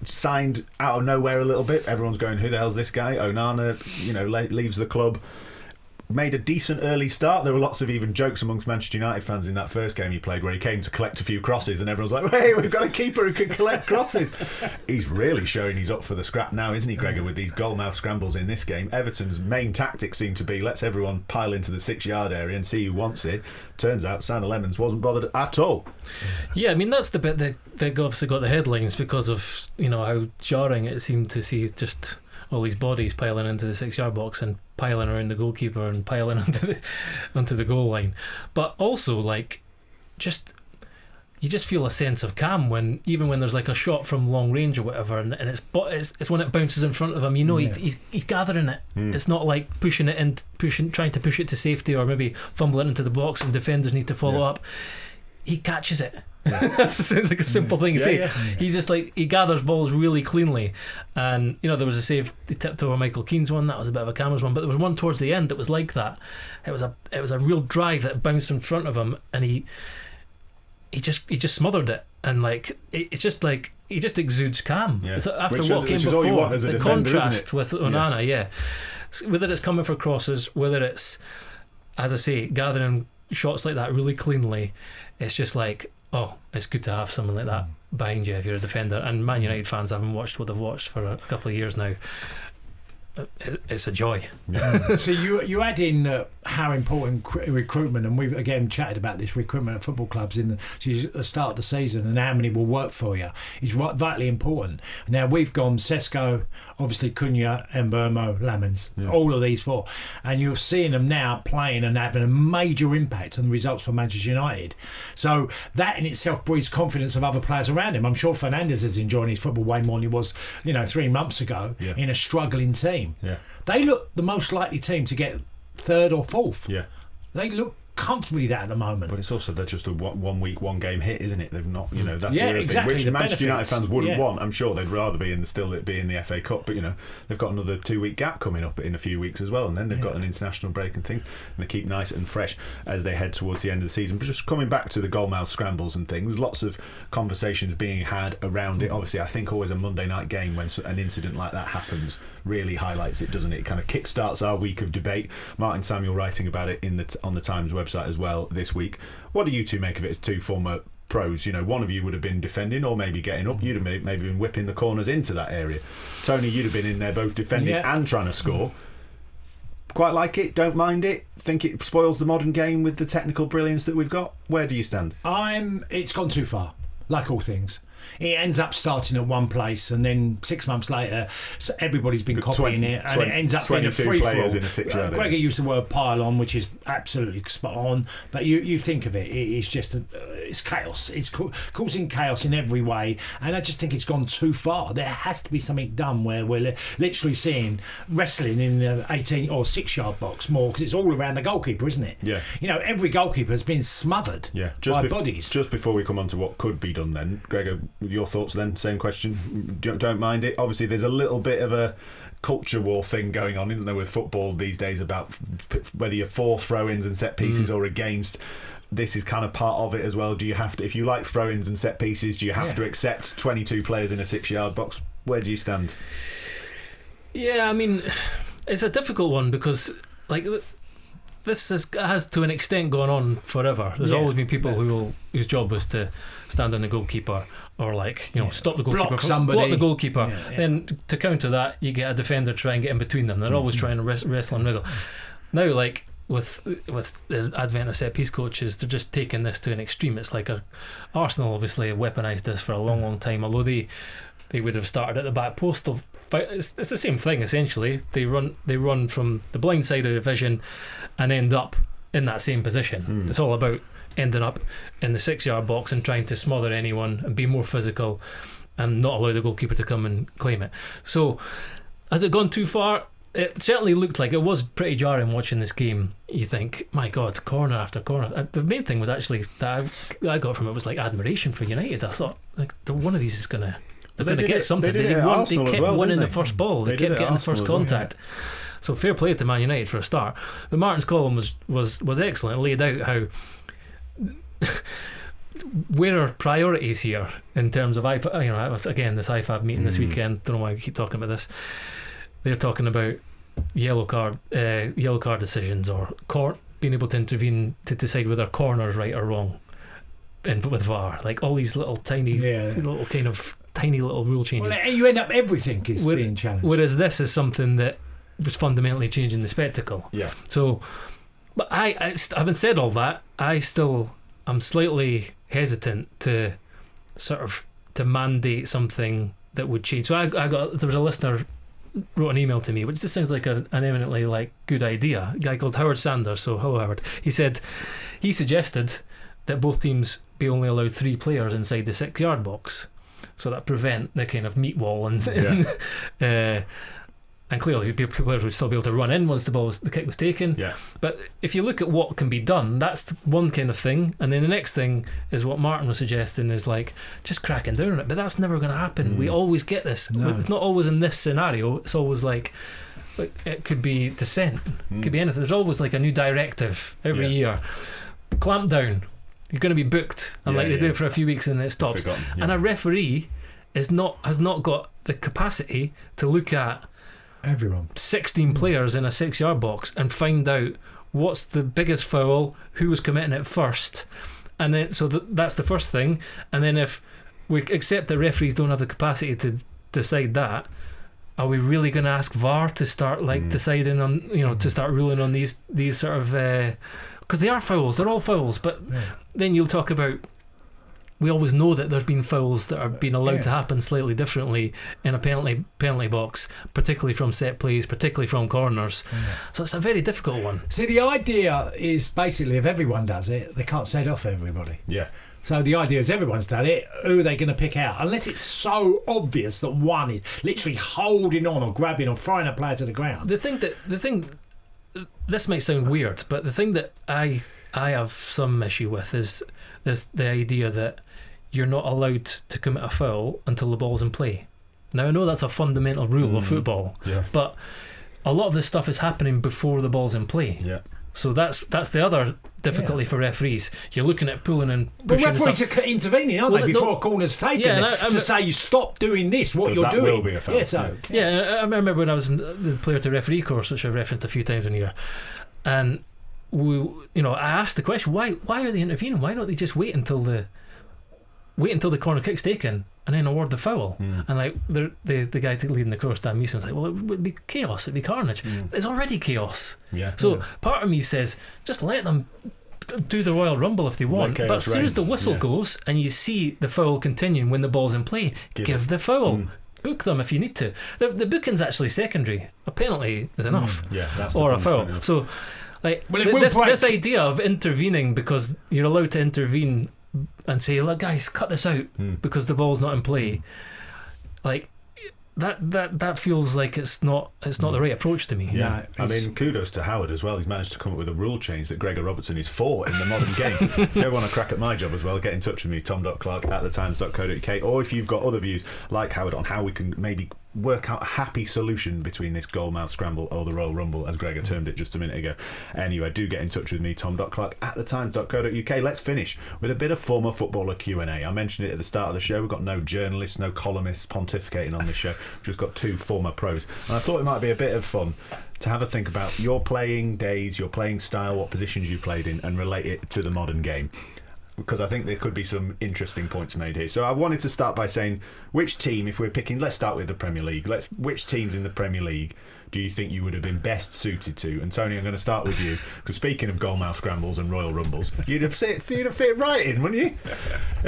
signed out of nowhere a little bit. Everyone's going, who the hell's this guy? Onana, leaves the club. Made a decent early start. There were lots of even jokes amongst Manchester United fans in that first game he played where he came to collect a few crosses and everyone's like, hey, we've got a keeper who can collect crosses. He's really showing he's up for the scrap now, isn't he, Gregor, with these goal-mouth scrambles in this game. Everton's main tactics seem to be let's everyone pile into the 6-yard area and see who wants it. Turns out Senne Lammens wasn't bothered at all. Yeah, I mean, that's the bit that obviously got the headlines because of how jarring it seemed to see just all these bodies piling into the 6-yard box and piling around the goalkeeper and piling onto the goal line. But also, you just feel a sense of calm when there's like a shot from long range or whatever, and it's when it bounces in front of him. He's gathering it. It's not like pushing it in, trying to push it to safety, or maybe fumbling into the box and defenders need to follow up. He catches it. That sounds like a simple thing to say. Yeah. He's just he gathers balls really cleanly, and there was a save they tipped over Michael Keane's one. That was a bit of a camera's one, but there was one towards the end that was like that. It was a real drive that bounced in front of him, and he just smothered it, and it's just he just exudes calm. Yeah. After what came before, the defender, contrast with Onana, whether it's coming for crosses, whether it's, as I say, gathering shots like that really cleanly, it's just it's good to have someone like that behind you if you're a defender. And Man United fans haven't watched what they've watched for a couple of years now. It's a joy. Yeah. So you add in how important recruitment, and we've again chatted about this recruitment at football clubs at the start of the season, and how many will work for you is vitally important. Now we've gone Sesko, obviously Cunha, Mbeumo, Lammens, all of these four, and you're seeing them now playing and having a major impact on the results for Manchester United. So that in itself breeds confidence of other players around him. I'm sure Fernandes is enjoying his football way more than he was 3 months ago in a struggling team. Yeah. They look the most likely team to get third or fourth. Yeah. They look comfortably that at the moment. But it's also they're just a 1 week, 1 game hit, isn't it? They've not, that's the other exactly, thing, which Manchester United fans wouldn't want. I'm sure they'd rather be in the FA Cup, but they've got another 2-week gap coming up in a few weeks as well, and then they've got an international break and things, and they keep nice and fresh as they head towards the end of the season. But just coming back to the goalmouth scrambles and things, lots of conversations being had around it. Obviously, I think always a Monday night game when an incident like that happens really highlights it, doesn't it? It kind of kickstarts our week of debate. Martin Samuel writing about it on the Times website as well this week. What do you two make of it as two former pros? One of you would have been defending or maybe getting up. You'd have maybe been whipping the corners into that area. Tony, you'd have been in there both defending and trying to score. Quite like it, don't mind it, think it spoils the modern game with the technical brilliance that we've got. Where do you stand? It's gone too far, like all things. It ends up starting at one place, and then 6 months later, everybody's been copying it, and it ends up being a free for all. Gregor used the word pile on, which is absolutely spot on. But you think of it, it's just it's chaos. It's causing chaos in every way, and I just think it's gone too far. There has to be something done where we're literally seeing wrestling in the 18 or 6-yard box more, because it's all around the goalkeeper, isn't it? Yeah. Every goalkeeper has been smothered by bodies. Just before we come on to what could be done, then, Gregor, your thoughts then? Same question. Don't mind it. Obviously, there's a little bit of a culture war thing going on, isn't there, with football these days about whether you're for throw-ins and set pieces or against. This is kind of part of it as well. Do you have to, if you like throw-ins and set pieces, do you have to accept 22 players in a 6-yard box? Where do you stand? Yeah, I mean, it's a difficult one because this has to an extent gone on forever. There's always been people whose job was to stand on the goalkeeper or stop the goalkeeper, block somebody, block the goalkeeper. Then to counter that, you get a defender to try and get in between them. They're always trying to wrestle in the middle. Now, with the advent of set piece coaches, they're just taking this to an extreme. It's like Arsenal obviously weaponised this for a long time. Although they would have started at the back post of. It's the same thing essentially. They run from the blind side of the vision and end up in that same position. It's all about ending up in the 6-yard box and trying to smother anyone and be more physical and not allow the goalkeeper to come and claim it. So has it gone too far? it certainly looked like it was pretty jarring watching this game. You think, my God, corner after corner. The main thing was actually that I got from it was like admiration for United. I thought, like, one of these is gonna get something. They kept winning the first ball. They kept getting the first contact. So fair play to Man United for a start. But Martin's column was excellent. It laid out how where are priorities here in terms of again this IFAB meeting this weekend. Don't know why we keep talking about this. They're talking about yellow card decisions or court being able to intervene to decide whether corner's right or wrong, and with VAR, like all these little tiny little rule changes. Well, you end up everything is being challenged. Whereas this is something that was fundamentally changing the spectacle. Yeah. So, but I having said all that, I'm slightly hesitant to sort of to mandate something that would change. So there was a listener wrote an email to me, which just sounds like an eminently like good idea. A guy called Howard Sanders. So hello Howard. He suggested that both teams be only allowed 3 players inside the 6-yard box, so that prevent the kind of meat wall and clearly players would still be able to run in once the kick was taken. Yeah. But if you look at what can be done, that's one kind of thing. And then the next thing is what Martin was suggesting is like just cracking down on it. But that's never going to happen. We always get this. No. It's not always in this scenario. It's always like it could be dissent. It could be anything. There's always like a new directive every year. Clamp down. You're going to be booked. And they do it for a few weeks and then it stops. And a referee has not got the capacity to look at everyone 16 players in a 6-yard box and find out what's the biggest foul, who was committing it first, and then so that's the first thing. And then if we accept that referees don't have the capacity to decide that, are we really going to ask VAR to start deciding on to start ruling on these sort of because they are fouls, they're all fouls, but then you'll talk about, we always know that there's been fouls that are being allowed to happen slightly differently in a penalty box, particularly from set plays, particularly from corners. So it's a very difficult one. See, the idea is basically if everyone does it, they can't set off everybody. Yeah. So the idea is everyone's done it, who are they going to pick out? Unless it's so obvious that one is literally holding on or grabbing or throwing a player to the ground. This might sound weird, but the thing that I have some issue with is the idea that you're not allowed to commit a foul until the ball's in play. Now I know that's a fundamental rule of football, but a lot of this stuff is happening before the ball's in play. Yeah. So that's the other difficulty for referees. You're looking at pulling and pushing. But referees are intervening, aren't they, before a corner's taken to say you stop doing this, what you're doing. Will be a foul. I remember when I was in the player to referee course, which I've referenced a few times in here, and I asked the question, why are they intervening? Why don't they just wait until the corner kick's taken and then award the foul? And like the guy leading the course, Dan Meeson's like, well, it would be chaos, it'd be carnage. It's already chaos. So part of me says, just let them do the Royal Rumble if they want, but as soon as the whistle goes and you see the foul continuing when the ball's in play, give the foul. Book them if you need to. The booking's actually secondary. A penalty is enough, or a foul. So this idea of intervening because you're allowed to intervene and say, look guys, cut this out because the ball's not in play, like that feels like it's not the right approach to me. I mean, kudos to Howard as well. He's managed to come up with a rule change that Gregor Robertson is for in the modern game. If you ever want to crack at my job as well, get in touch with me, tom.clarke@thetimes.co.uk, or if you've got other views like Howard on how we can maybe work out a happy solution between this goalmouth scramble or the Royal Rumble, as Gregor termed it just a minute ago. Anyway, do get in touch with me, tom.clarke@thetimes.co.uk. Let's finish with a bit of former footballer Q&A. I mentioned it at the start of the show. We've got no journalists, no columnists pontificating on this show. We've just got 2 former pros. And I thought it might be a bit of fun to have a think about your playing days, your playing style, what positions you played in, and relate it to the modern game, because I think there could be some interesting points made here. So I wanted to start by saying, which team, if we're picking, let's start with the Premier League. Which teams in the Premier League do you think you would have been best suited to? And Tony, I'm going to start with you, because speaking of goalmouth scrambles and Royal Rumbles, you'd have fit right in, wouldn't you?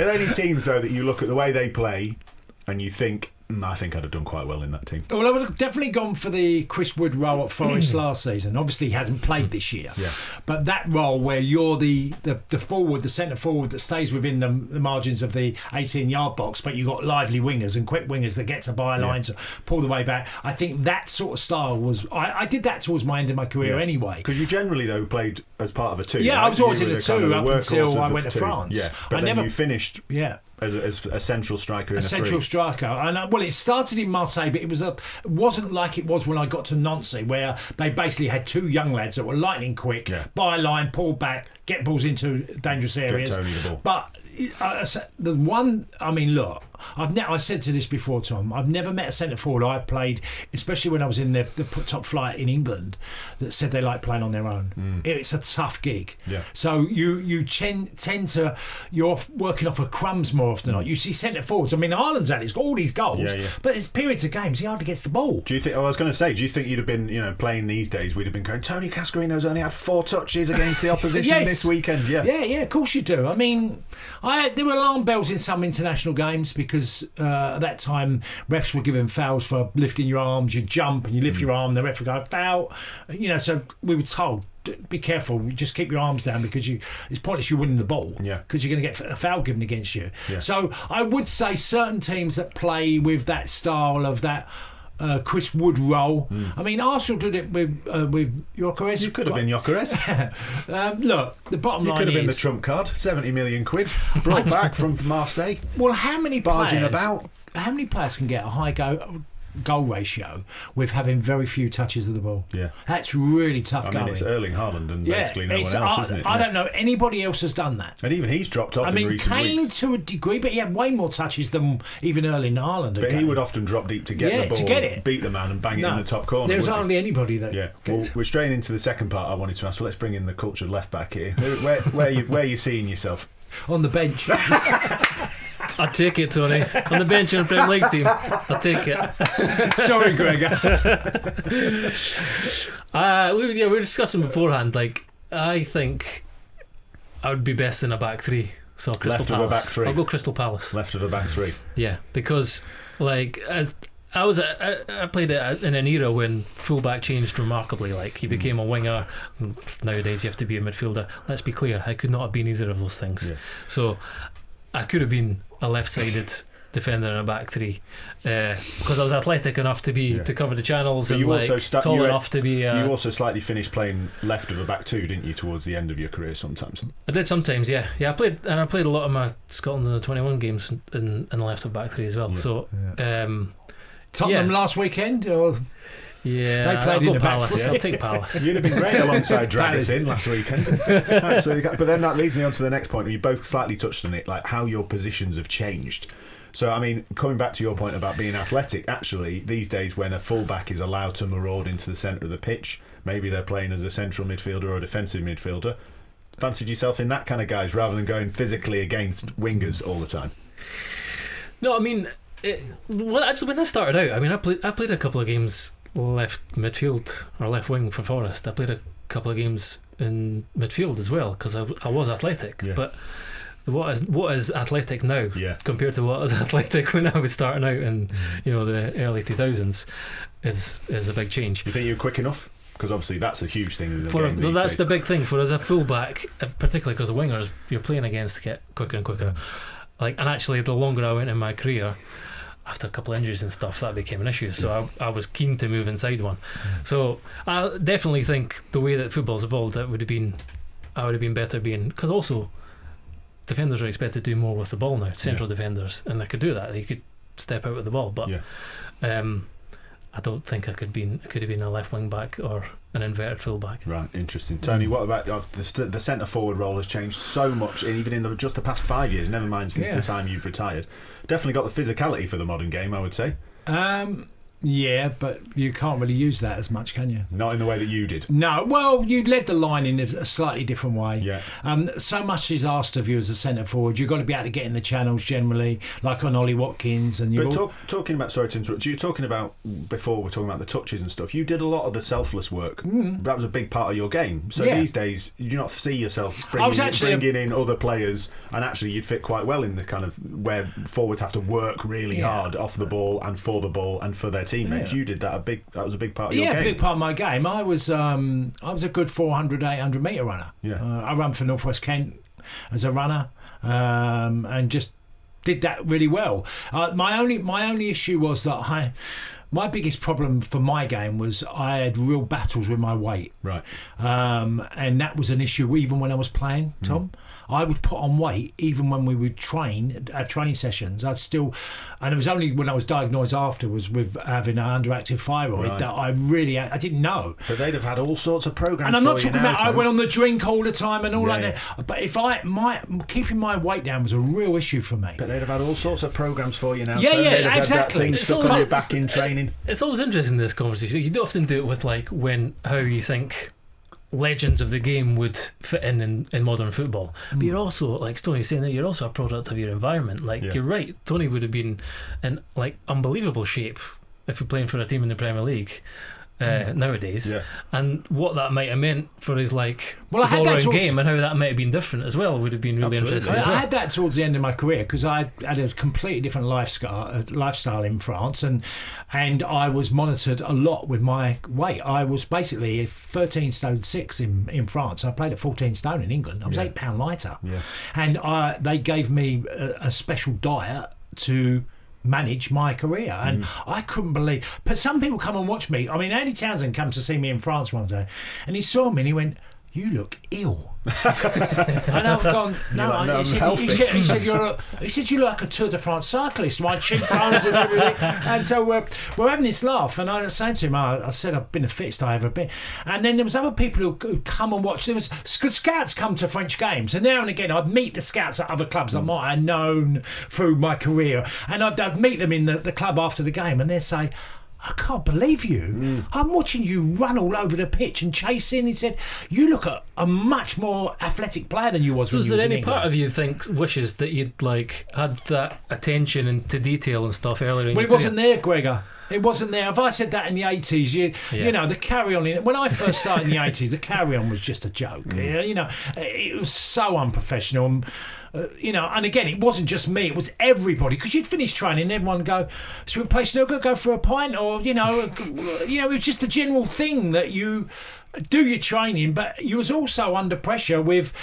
Are there any teams, though, that you look at the way they play and you think I think I'd have done quite well in that team. Well, I would have definitely gone for the Chris Wood role at Forest last season. Obviously, he hasn't played this year. Yeah. But that role where you're the forward, the centre forward that stays within the margins of the 18-yard box, but you've got lively wingers and quick wingers that get to byline to pull the way back. I think that sort of style was... I did that towards my end of my career anyway. Because you generally, though, played as part of a two. Yeah, right? I was always You in were a kind two of up the until workhorse I of went the to two. France. Yeah, but then you finished... Yeah. As a central striker in a central three. striker, and well, it started in Marseille, but it wasn't like it was when I got to Nancy, where they basically had two young lads that were lightning quick, byline, pull back, get balls into dangerous areas. Get Tony the ball. But the one, I mean, look, I said to this before, Tom. I've never met a centre forward I played, especially when I was in the top flight in England, that said they like playing on their own. It's a tough gig. Yeah. So you tend to, you're working off of crumbs more often. You see centre forwards. I mean, Haaland's at it. He's got all these goals, but there's periods of games he hardly gets the ball. Do you think? I was going to say, do you think you'd have been, playing these days? We'd have been going. Tony Cascarino's only had 4 touches against the opposition this weekend. Yeah, of course you do. I mean, there were alarm bells in some international games because at that time refs were giving fouls for lifting your arms. You jump and you lift your arm, the ref would go foul. So we were told, be careful, just keep your arms down because it's pointless you winning the ball because you're going to get a foul given against you. So I would say certain teams that play with that style of that Chris Wood role. I mean, Arsenal did it with Gyökeres. You could have been Gyökeres. Look, the bottom line is... You could have been the trump card, 70 million quid, brought back from Marseille. Well, how many barging players... about? How many players can get a high goal ratio with having very few touches of the ball? Yeah. That's really tough going. It's Erling Haaland and basically no one else, isn't it? I don't know anybody else has done that. And even he's dropped off in recent Kane weeks. to a degree, but he had way more touches than even Erling Haaland. But he would often drop deep to get the ball, to get it. beat the man and bang it in the top corner. There's hardly anybody that... Yeah. Well, we're straying into the second part I wanted to ask. Well, let's bring in the cultured left back here. Where are you seeing yourself? On the bench. I take it, Tony. On the bench in a Premier League team. I'll take it. Sorry, Gregor. We were discussing beforehand. I think I would be best in a back three. So Crystal Left Palace. of a back three. I'll go Crystal Palace. Left of a back three. Yeah, because I played it in an era when fullback changed remarkably. He became a winger. Nowadays you have to be a midfielder. Let's be clear, I could not have been either of those things. So I could have been a left-sided defender in a back three because I was athletic enough to cover the channels, and tall enough to be. You also slightly finished playing left of a back two, didn't you, towards the end of your career sometimes? I did sometimes, yeah. I played a lot of my Scotland under 21 games in the left of back three as well. So. Tottenham last weekend, or they played in the Palace. back. I'll take Palace. You'd have been great alongside Dragusin last weekend. Absolutely. But then that leads me on to the next point. And you both slightly touched on it, how your positions have changed. So, I mean, coming back to your point about being athletic, actually, these days when a fullback is allowed to maraud into the centre of the pitch, maybe they're playing as a central midfielder or a defensive midfielder, fancied yourself in that kind of guys rather than going physically against wingers all the time? No, I mean... when I started out, I played a couple of games left midfield or left wing for Forest. I played a couple of games in midfield as well because I was athletic. But what is athletic now compared to what was athletic when I was starting out in the early 2000s is a big change. You think you're quick enough? Because obviously that's a huge thing in the game these that's days. the big thing for us, a fullback, particularly because the wingers you're playing against get quicker and quicker. And actually, the longer I went in my career, after a couple of injuries and stuff, that became an issue. So I was keen to move inside one. So I definitely think the way that football's evolved, I would have been better being, because also defenders are expected to do more with the ball now. Central defenders, and they could do that. They could step out with the ball, but I don't think I could have been a left wing back or an inverted full back. Right, interesting. Tony, what about the centre forward role has changed so much, even in just the past 5 years, never mind since the time you've retired. Definitely got the physicality for the modern game, I would say. Yeah, but you can't really use that as much, can you? Not in the way that you did. No, well, you led the line in a slightly different way. Yeah. So much is asked of you as a centre forward. You've got to be able to get in the channels generally, like on Ollie Watkins. And talking about, sorry to interrupt, you're talking about, before we're talking about the touches and stuff, you did a lot of the selfless work. That was a big part of your game. So these days, you do not see yourself bringing in other players, and actually you'd fit quite well in the kind of where forwards have to work really hard off the ball and for the ball and for their teammates. You did that. That was a big part of your game. Yeah, a big part of my game. I was a good 400, 800 metre runner. Yeah. I ran for North West Kent as a runner, and just did that really well. My only issue was that my biggest problem for my game was I had real battles with my weight. Right. And that was an issue even when I was playing, Tom. I would put on weight even when we would train at training sessions. And it was only when I was diagnosed afterwards with having an underactive thyroid that I didn't know. But they'd have had all sorts of programs. And I'm not talking about Tom. I went on the drink all the time and all like that. But if keeping my weight down was a real issue for me. But they'd have had all sorts of programs for you now. Yeah, Tom. yeah, exactly. Things stuck on your back in training. It's always interesting, this conversation. You don't often do it with how you think legends of the game would fit in modern football. But you're also, like Tony's saying, that you're also a product of your environment. You're right. Tony would have been in unbelievable shape if you're playing for a team in the Premier League. Nowadays, and what that might have meant for his all-round game, and how that might have been different as well, would have been really interesting. I had that towards the end of my career because I had a completely different lifestyle in France, and I was monitored a lot with my weight. I was basically 13 stone 6 in France. I played at 14 stone in England. I was 8 pound lighter, and they gave me a special diet to manage my career, and I couldn't believe. But some people come and watch me. I mean, Andy Townsend came to see me in France one day, and he saw me and he went, "You look ill." And I've gone, no. He said, "You look like a Tour de France cyclist, my cheekbones and everything." And so we're having this laugh, and I was saying to him, I said I've been the fittest I ever been. And then there was other people who come and watch. There was scouts come to French games, and now and again I'd meet the scouts at other clubs I might have known through my career, and I'd meet them in the club after the game, and they'd say, "I can't believe you. I'm watching you run all over the pitch and chasing." He said, "You look a much more athletic player than you was." So when is you was there in any England. part of you wishes that you'd had that attention and to detail and stuff earlier? Well, it wasn't there, Gregor. It wasn't there. If I said that in the 80s, you know, the carry-on. When I first started in the 80s, the carry-on was just a joke. You know, it was so unprofessional. You know, and again, it wasn't just me, it was everybody, because you'd finish training and everyone go, "Should we play snooker, go for a pint?" Or you know, it was just a general thing that you do your training, but you was also under pressure with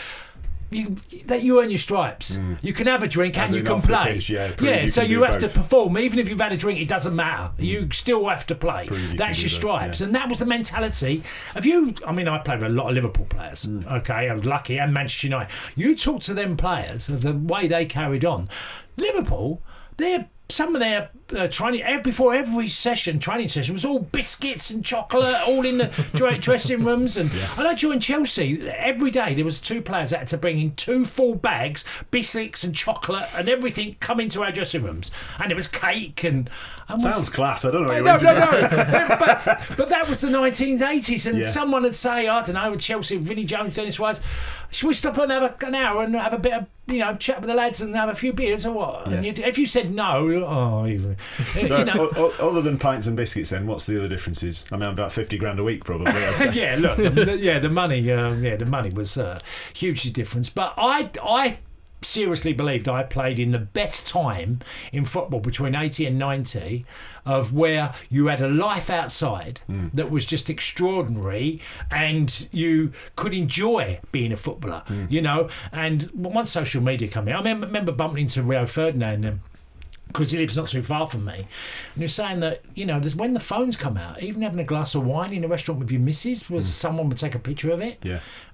that you earn your stripes. You can have a drink and you can play. So you have to perform. Even if you've had a drink, it doesn't matter. You still have to play. That's your stripes. And that was the mentality of you. I mean, I played with a lot of Liverpool players. Okay, I was lucky, and Manchester United. You talk to them players of the way they carried on. Liverpool, some of their training before every training session was all biscuits and chocolate, all in the dressing rooms. And I joined Chelsea. Every day there was 2 players that had to bring in 2 full bags, biscuits and chocolate and everything, come into our dressing rooms. And it was cake and sounds class. I don't know. No. But that was the 1980s, and someone would say, I don't know, with Chelsea, Vinnie Jones, Dennis Wise, "Should we stop and have an hour and have a bit of, you know, chat with the lads and have a few beers or what?" And if you said no, even. So, you know, other than pints and biscuits, then what's the other differences? I mean, about 50 grand a week, probably. Look, the money was hugely different. But I seriously believed I played in the best time in football between 80 and 90, of where you had a life outside that was just extraordinary, and you could enjoy being a footballer, you know. And once social media came in, I remember bumping into Rio Ferdinand, because he lives not too far from me, and he was saying that, you know, when the phones come out, even having a glass of wine in a restaurant with your missus, someone would take a picture of it,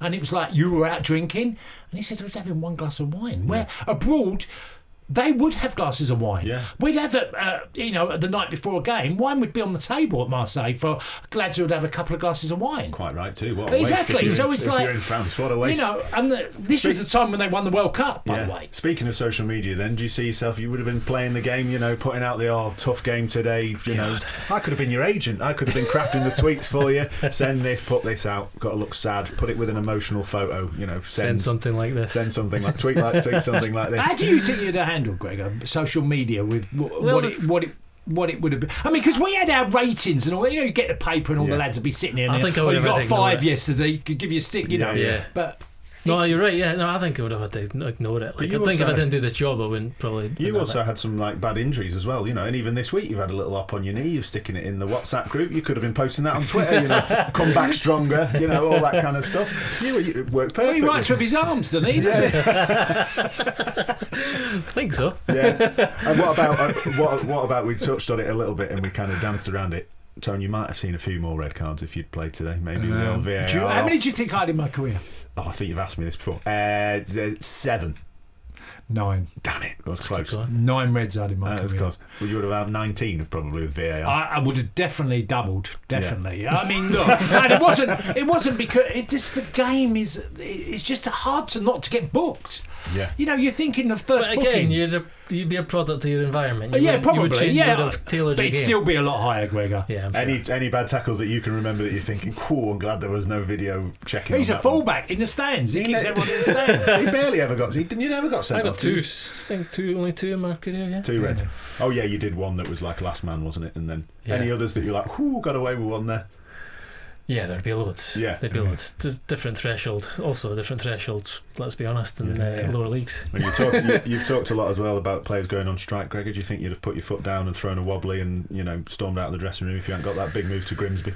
and it was like you were out drinking, and he said I was having 1 glass of wine. Where abroad, they would have glasses of wine. Yeah. We'd have it, the night before a game, wine would be on the table at Marseille for lads who would have a couple of glasses of wine. Quite right too. What a Exactly. waste So if you're in France, what a waste. And this was the time when they won the World Cup, by the way. Speaking of social media, then, do you see yourself? You would have been playing the game, putting out the tough game today. I could have been your agent. I could have been crafting the tweets for you. Send this, put this out. Got to look sad. Put it with an emotional photo. Send something like this. Send something like tweet something like this. How do you think you'd have handled, Gregor, social media with what it would have been? I mean, because we had our ratings and all. You get the paper and all the lads would be sitting there. I think I would you have got a 5 ignored yesterday. Could give you a stick, Yeah. But no, you're right. Yeah, no, I think I would have had to ignore it. Like, I think if I didn't do this job, I wouldn't probably. You also had some bad injuries as well, and even this week you've had a little up on your knee. You're sticking it in the WhatsApp group. You could have been posting that on Twitter. Come back stronger. All that kind of stuff. You worked perfectly. He writes with his arms, doesn't he? Does he? I think so. Yeah. And what about we touched on it a little bit and we kind of danced around it. Tony, you might have seen a few more red cards if you'd played today. Maybe with the VAR. How many do you think I had in my career? Oh, I think you've asked me this before. 7. 9. Damn it, that was close. 9 reds I had in my career. That's close. Well, you would have had 19 probably with VAR. I would have definitely doubled. Definitely. Yeah. I mean, look, and it wasn't because the game is. It's just hard to get booked. Yeah. You're thinking the first but booking. again, you'd be a product of your environment. Probably. You would have tailored but your it'd game. still be a lot higher, Gregor. Yeah. I'm sure. Any bad tackles that you can remember that you're thinking, cool, I'm glad there was no video checking. He's a fullback in the stands. He kicks everyone in the stands. He barely ever got. You never got sent I got off. only two in my career. Yeah. 2 reds. Oh yeah, you did one that was like last man, wasn't it? And then any others that you're like, whoo, got away with one there. Yeah, there'd be loads. Yeah. There'd be loads. Different threshold. Also, different thresholds, let's be honest, in lower leagues. When you've talked a lot as well about players going on strike, Gregor. Do you think you'd have put your foot down and thrown a wobbly and, stormed out of the dressing room if you hadn't got that big move to Grimsby?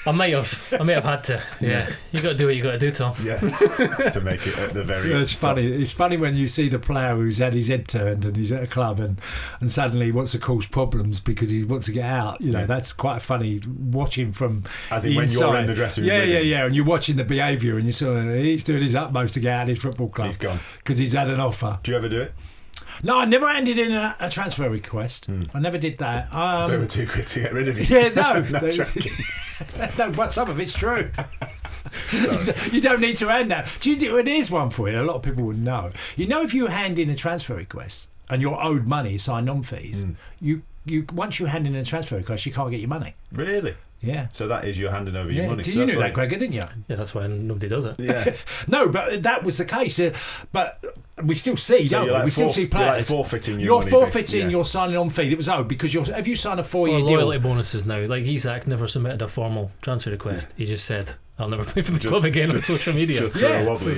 I may have had to. Yeah. You got to do what you got to do, Tom. Yeah. To make it at the very It's top. funny. It's funny when you see the player who's had his head turned and he's at a club and suddenly he wants to cause problems because he wants to get out. That's quite funny watching from as in the when inside. you're in the dressing room. Yeah. And you're watching the behaviour and he's doing his utmost to get out of his football club. He's gone because he's had an offer. Do you ever do it? No, I never handed in a transfer request. I never did that. They were too quick to get rid of you. Yeah, no. No, No, but some of it's true. You don't need to hand that. Here's one for you. A lot of people would know. If you hand in a transfer request and you're owed money, sign-on fees, you once you hand in a transfer request, you can't get your money. Really? Yeah. So that is you're handing over your money. You knew that, Gregor, didn't you? Yeah, that's why nobody does it. Yeah. No, but that was the case. But we still see, don't we? We still see players. You're forfeiting your You're money. forfeiting your signing-on fee that was owed because have you signed a 4-year deal? Loyalty bonuses now. Like Isak never submitted a formal transfer request. He just said, I'll never play for the club again on social media. Just throw a wobbly,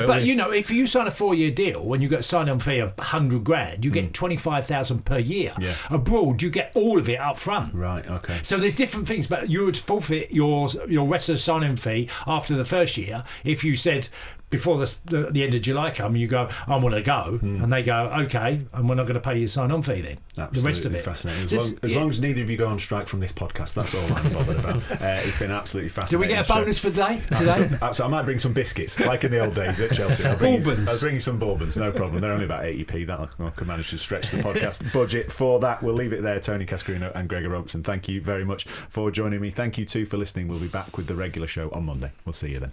but if you sign a 4-year deal when you get a sign-on fee of 100 grand, you get 25,000 per year. Yeah. Abroad, you get all of it up front. Right. Okay. So there's different things, but you would forfeit your rest of the sign-on fee after the first year if you said before the end of July come, you go, I want to go, and they go, okay, and we're not going to pay you a sign-on fee then. Absolutely, the rest of it. Fascinating. As long as neither of you go on strike from this podcast, that's all I'm bothered about. It's been absolutely fascinating. Do we get a bonus for today? So I might bring some biscuits, like in the old days at Chelsea. I'll bring you some bourbons, no problem. They're only about 80p. I can manage to stretch the podcast budget for that. We'll leave it there. Tony Cascarino and Gregor Robertson, thank you very much for joining me. Thank you too for listening. We'll be back with the regular show on Monday. We'll see you then.